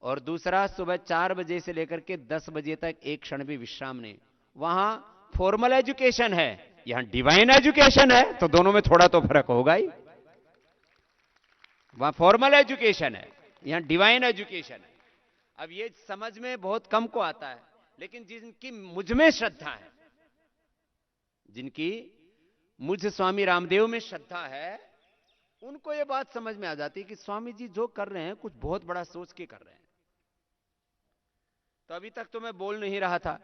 और दूसरा सुबह 4 बजे से लेकर के 10 बजे तक एक क्षण भी विश्राम नहीं। वहां फॉर्मल एजुकेशन है, यहां डिवाइन एजुकेशन है, तो दोनों में थोड़ा तो फर्क होगा ही। वहां फॉर्मल एजुकेशन है, यहां डिवाइन एजुकेशन है। अब ये समझ में बहुत कम को आता है, लेकिन जिनकी मुझ में श्रद्धा है, जिनकी मुझ स्वामी रामदेव में श्रद्धा है, उनको ये बात समझ में आ जाती है कि स्वामी जी जो कर रहे हैं कुछ बहुत बड़ा सोच के कर रहे हैं। तो अभी तक तो मैं बोल नहीं रहा था,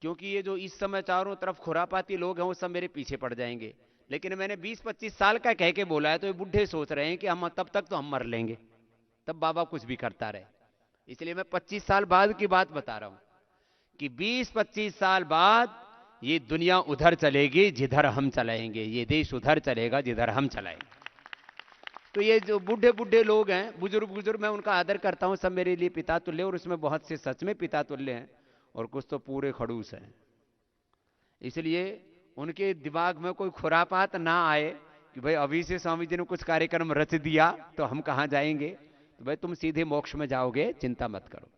क्योंकि ये जो इस समय चारों तरफ खुरापाती लोग हैं वो सब मेरे पीछे पड़ जाएंगे। लेकिन मैंने 20-25 साल का कह के बोला है, तो ये बुढ़े सोच रहे हैं कि हम तब तक तो हम मर लेंगे, तब बाबा कुछ भी करता रहे। इसलिए मैं 25 साल बाद की बात बता रहा हूं कि 20-25 साल बाद ये दुनिया उधर चलेगी जिधर हम चलाएंगे, ये देश उधर चलेगा जिधर हम चलाएंगे। तो ये जो बूढ़े बूढ़े लोग हैं, बुजुर्ग बुजुर्ग, मैं उनका आदर करता हूं, सब मेरे लिए पिता तुल्य, और उसमें बहुत से सच में पिता तुल्य हैं और कुछ तो पूरे खड़ूस हैं। इसलिए उनके दिमाग में कोई खुरापात ना आए कि भाई अभी से स्वामी जी ने कुछ कार्यक्रम रच दिया तो हम कहां जाएंगे। तो भाई तुम सीधे मोक्ष में जाओगे, चिंता मत करो।